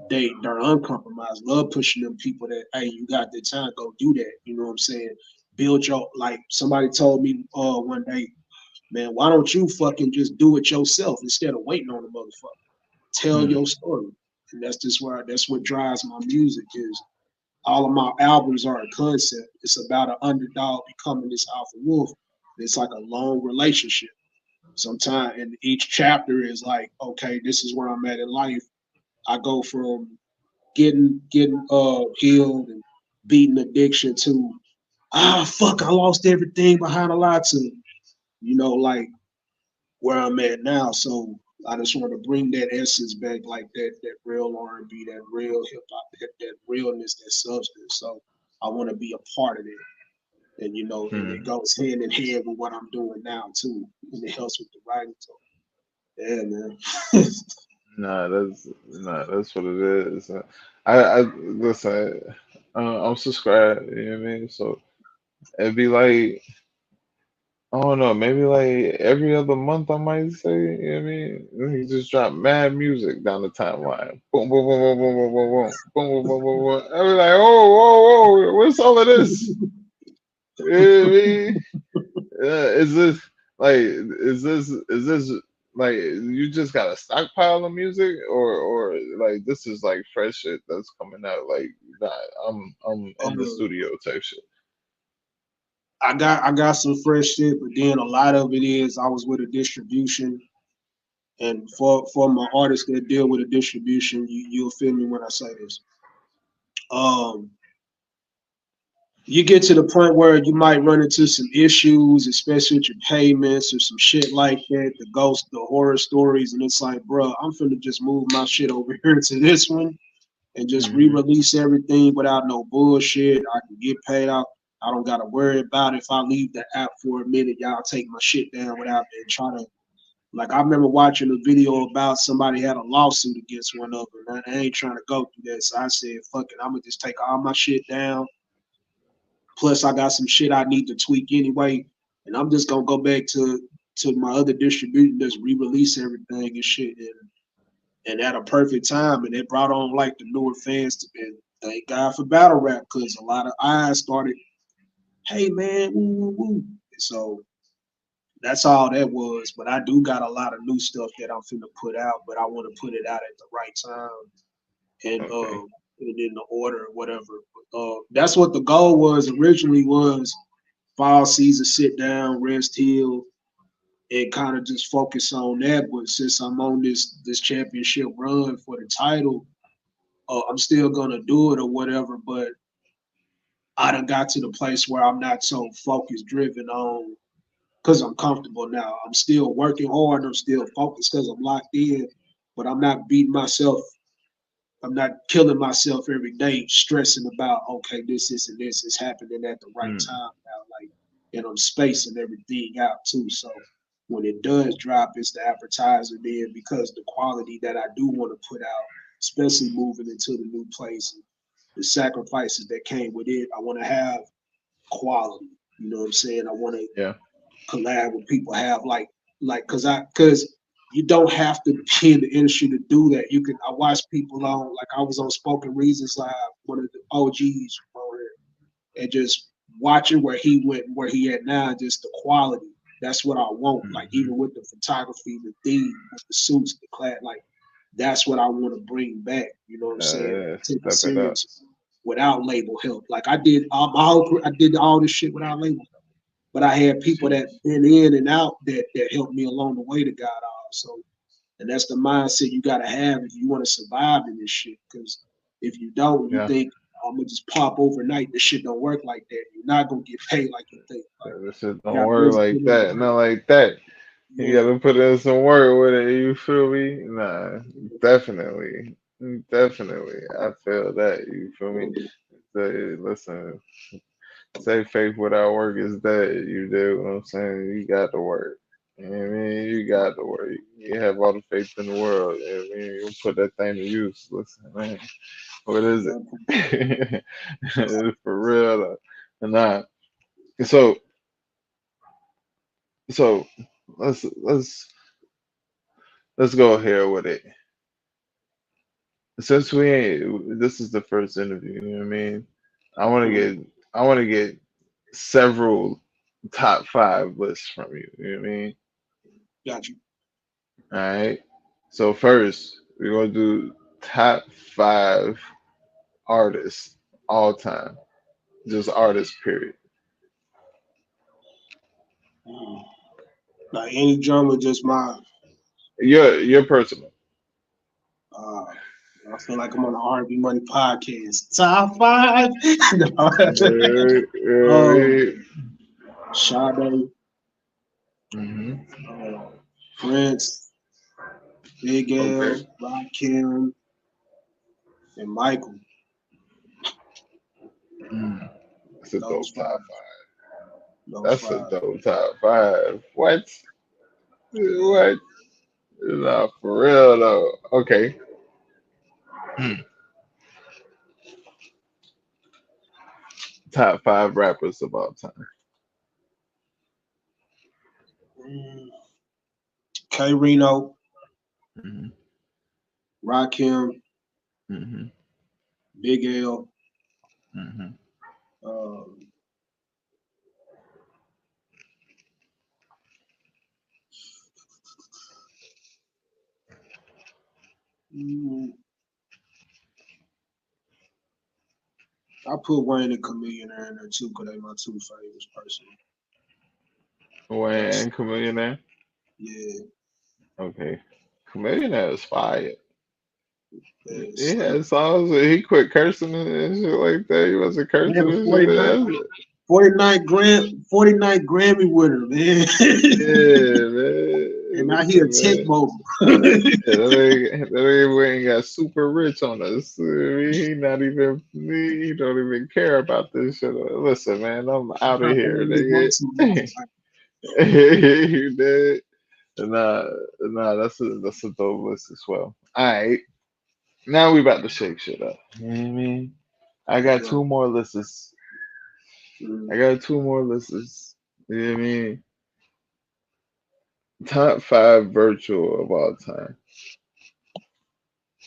they're uncompromised. Love pushing them people that hey, you got the time, go do that. You know what I'm saying? Build your like somebody told me one day, man, why don't you fucking just do it yourself instead of waiting on the motherfucker? Tell Mm-hmm. your story. And that's what drives my music is all of my albums are a concept. It's about an underdog becoming this alpha wolf. It's like a long relationship. Sometimes and each chapter is like, okay, this is where I'm at in life. I go from getting healed and beating addiction to fuck I lost everything behind a lie to like where I'm at now. So I just want to bring that essence back, like that real R&B, that real hip hop, that realness, that substance. So I want to be a part of it, and and it Mm-hmm. goes hand in hand with what I'm doing now too, and it helps with the writing. So yeah, man. That's what it is. I listen. I'm subscribed. You know what I mean? So it'd be like I don't know, maybe like every other month I might say. You know what I mean? Then he just drop mad music down the timeline. Boom, boom, boom, boom, boom, boom, boom, boom, boom, boom, boom, boom, boom. I be like, oh, whoa, whoa, what's all of this? You know what I mean? Is this is this like you just got a stockpile of music or like this is like fresh shit that's coming out like nah, I'm in the um, studio type shit. I got some fresh shit, but then a lot of it is I was with a distribution. And for my artists that deal with a distribution, you'll feel me when I say this. You get to the point where you might run into some issues, especially with your payments or some shit like that, the horror stories, and it's like, bro, I'm finna just move my shit over here to this one and just re-release everything without no bullshit. I can get paid out. I don't gotta worry about if I leave the app for a minute, y'all take my shit down without me trying to. Like I remember watching a video about somebody had a lawsuit against one of them, and I ain't trying to go through that. So I said, fuck it, I'm gonna just take all my shit down. Plus, I got some shit I need to tweak anyway, and I'm just gonna go back to my other distribution, just re-release everything and shit, and at a perfect time, and it brought on like the newer fans to be. Thank God for battle rap, because a lot of eyes started, hey man, woo woo woo. So that's all that was. But I do got a lot of new stuff that I'm finna put out, but I want to put it out at the right time and put it in the order or whatever. That's what the goal was originally, was fall season, sit down, rest, heal, and kind of just focus on that. But since I'm on this championship run for the title, I'm still gonna do it or whatever. But I done got to the place where I'm not so focused, driven on, because I'm comfortable now. I'm still working hard. I'm still focused because I'm locked in, but I'm not beating myself. I'm not killing myself every day, stressing about, okay, this, and this is happening at the right time now. Like, and I'm spacing everything out too. So when it does drop, it's the appetizer then, because the quality that I do want to put out, especially moving into the new place, and the sacrifices that came with it, I want to have quality. You know what I'm saying? I want to collab with people, have because you don't have to be in the industry to do that. You can. I watch people on, like I was on Spoken Reasons Live, one of the OGs on here, and just watching where he went, where he at now, just the quality. That's what I want. Like even with the photography, the theme, with the suits, the clad, like that's what I want to bring back. You know what I'm saying? Take it Step it up. serious without label help. Like I did my whole, I did all this shit without label help. But I had people that been in and out that helped me along the way to God all. So, and that's the mindset you gotta have if you want to survive in this shit. Because if you don't, you think I'm gonna just pop overnight. This shit don't work like that. You're not gonna get paid like you think. Like, This shit don't work like that. Not like that. You yeah. gotta put in some work with it. You feel me? Nah, definitely, definitely. I feel that. You feel me? Say, listen, say faith without work is dead. You do what I'm saying? You got to work. You know what I mean? You got to work. You have all the faith in the world. You know what I mean? You put that thing to use. Listen, man. What is it? For real though. Nah. So so let's go here with it. Since we ain't, this is the first interview. You know what I mean? I want to get I want to get several top five lists from you. You know what I mean? Got you. All right. So first, we're gonna do top five artists all time, just artists. Period. Like any drummer, just mine. Your personal. Uh, I feel like I'm on the R&B Money podcast. Top five. um, Sade, Mm-hmm. Prince, Big Okay. L, Rakim, and Michael. Mm. That's a Those dope top five. five. Those That's a five. dope top five. What? What? Nah, for real though. Okay. Hmm. Top five rappers of all time. Mm, K Reno, Mm-hmm. Rakim, Mm-hmm. Big L, Mm-hmm. um, mm, I put Wayne and Chameleon in there too, because they my two favorites personally. Wayne That's and Chameleon there. yeah. Okay. Millionaire is fire. Man, He slap. had songs where he quit cursing and shit like that. He wasn't cursing Man, and shit. 49, 49 Grammy winner, man. Yeah, man. And now he a Listen, tech man. mogul. Yeah, that ain't got super rich on us. I mean, he don't even care about this shit. Listen, man, I'm out of I here, really want to, nigga. like, You did. Nah, that's a dope list as well. All right, now we about to shake shit up. You know what I mean? I got yeah. two more lists. I Mm, got two more lists. You know what I mean? Top five virtual of all time.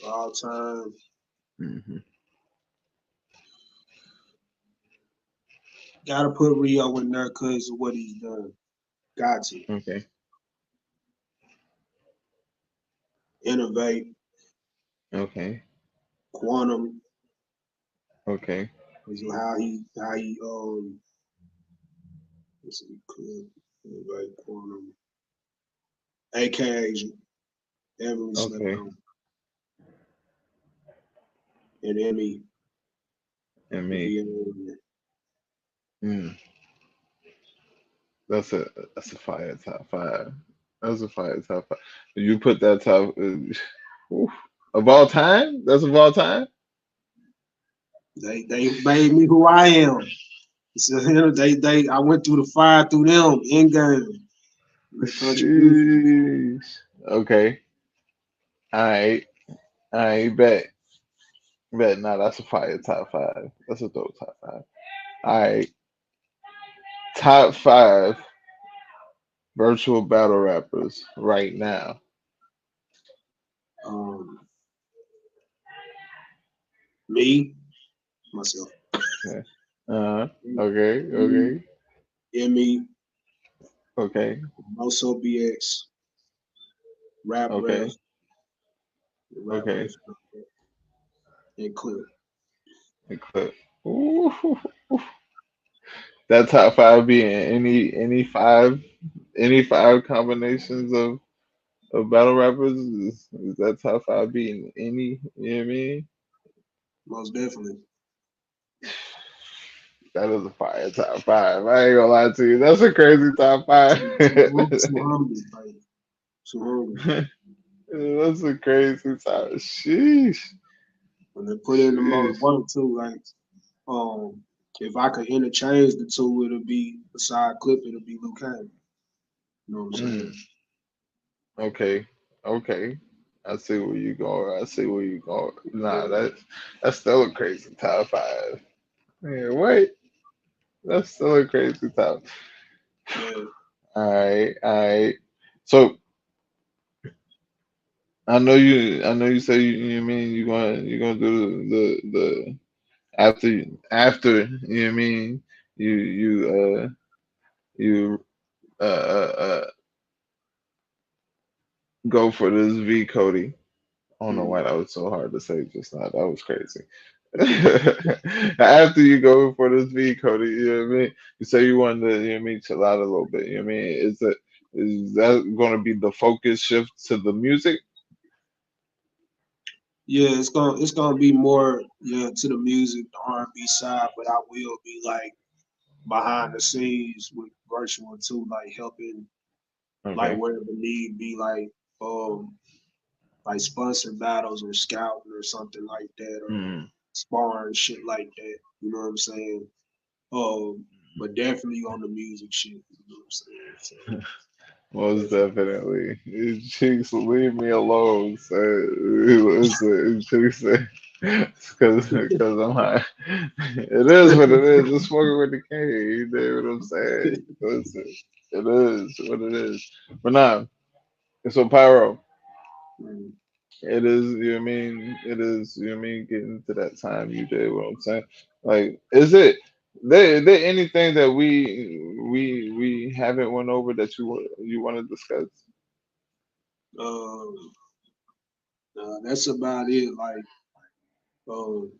all time. Hmm. Gotta put Rio in there because of what he's done. Got to Okay. innovate. Okay. Quantum Okay. is how he let's see, cool. Innovate quantum. AKA Evan slept Okay. on. And Emmy And if me. he ain't Mm, that's a that's a fire top five. That's a fire top five. You put that top oof, of all time? That's of all time? they made me who I am. So you know, they I went through the fire through them in game. The contribution. Sheesh. Okay. All right. All right. Bet. Bet. Nah, that's a fire top five. That's a dope top five. All right. Top five virtual battle rappers right now. Um me, myself. Okay. Okay. Me, Okay. Emmy, Okay. also BX, Rap Ref, Okay. Rap Okay. Ref, and Clip. And clip. Ooh. That top five being any five combinations of battle rappers is that top five being any, you know what I mean? Most definitely. That is a fire top five. I ain't gonna lie to you. That's a crazy top five. Too hungry, like, too hungry. That's a crazy top. Sheesh. When they put in the most Sheesh. work too, like if I could interchange the two, it'll be beside Clip, it'll be Luke Kane. You know what I'm Mm, saying? okay. Okay. I see where you go. I see where you go. Nah, that's still a crazy top five. Yeah, wait. That's still a crazy top. Yeah. All right, all right. So I know you say you mean you're gonna do the after you know what I mean you uh go for this V Cody. I don't know Mm. why that was so hard to say just now. That was crazy. After you go for this V Cody, you know what I mean? You say you want to, you know what I mean, chill out a little bit. You know what I mean? Is that going to be the focus shift to the music? Yeah, it's gonna be more to the music, the R&B side, but I will be like behind the scenes with virtual too, like helping like Okay. wherever need be, like sponsored battles or scouting or something like that or Mm. sparring shit like that. You know what I'm saying? But definitely on the music shit. You know what I'm saying? So Most definitely. definitely. Cheeks, leave me alone. Say, listen, Cheeks, because I'm not. It is what it is. It's smoking with the king. You know what I'm saying? Listen, it is what it is. But nah, so Pyro, Mm. it is, you know what I mean? It is, you know what I mean? Getting to that time, you did what I'm saying. Like, is there anything that we haven't went over that you want to discuss? Um, that's about it. Like, um,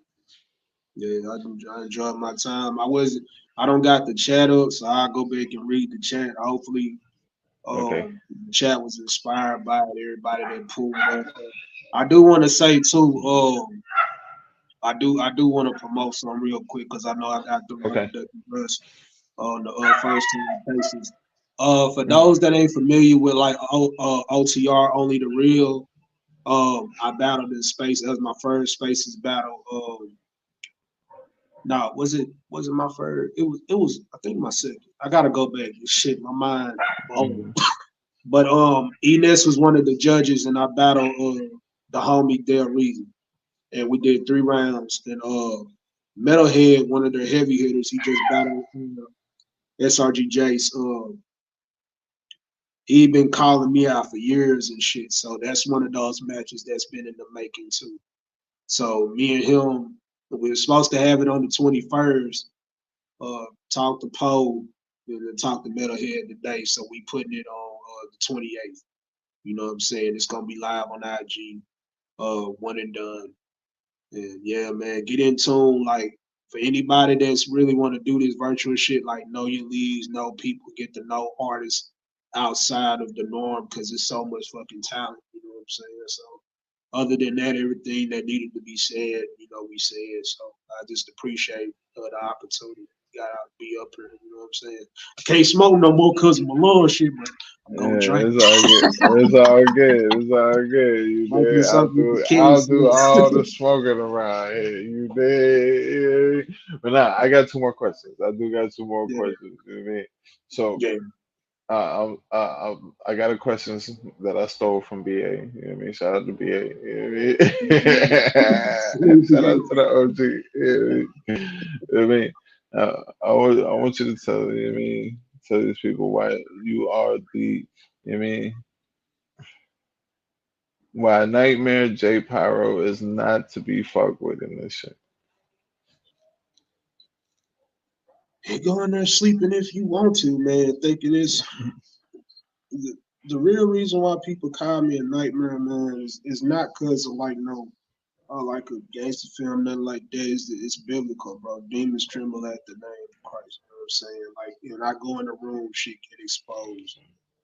yeah, I enjoyed my time. I don't got the chat up, so I'll go back and read the chat. Hopefully, Okay. The chat was inspired by it. Everybody that pulled up. I do want to say too. I do want to promote some real quick because I know I got the run Okay. of Ducky Rush on the first team basis. For Mhm. those that ain't familiar with like OTR, only the real. I battled in space. That was my first spaces battle. No, was it my first? It was I think my second. I gotta go back. Shit, my mind. Oh, Mhm. but Enes was one of the judges, and I battled the homie Dale Reason, and we did 3 rounds. And Metalhead, one of their heavy hitters, he just battled SRG Jace. He been calling me out for years and shit. So that's one of those matches that's been in the making too. So me and him, we were supposed to have it on the 21st. Talked to Poe and talked to Metalhead today. So we putting it on the 28th. You know what I'm saying? It's gonna be live on IG. One and done. And yeah, man, get in tune. Like for anybody that's really want to do this virtual shit, like know your leads, know people, get to know artists outside of the norm because there's so much fucking talent. You know what I'm saying? So other than that, everything that needed to be said, we said. So I just appreciate the opportunity. Got to be up here. You know what I'm saying? I can't smoke no more because of my lung shit, but I'm gonna Yeah, drink. it's all good. It's all good. It's all good. You Might be did. I'll something with the do. I'll kids. do all the smoking around here. You did. But now I got two more questions. I do got two more Yeah, questions. You know what I mean? So yeah. I got a questions that I stole from BA. You know what I mean? Shout out to BA. You know what I mean? Shout out to the OG. You know what I mean? I want you to tell, you know what I mean, tell these people why you are the, you know what I mean, why Nightmare J Pyro is not to be fucked with in this shit. Hey, go in there sleeping if you want to, man. Thinking it's the real reason why people call me a nightmare, man, is not because of like no, like a gangster film, nothing like that. It's biblical, bro. Demons tremble at the name of Christ. You know what I'm saying? Like, and I go in the room, shit get exposed,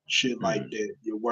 shit like that. Your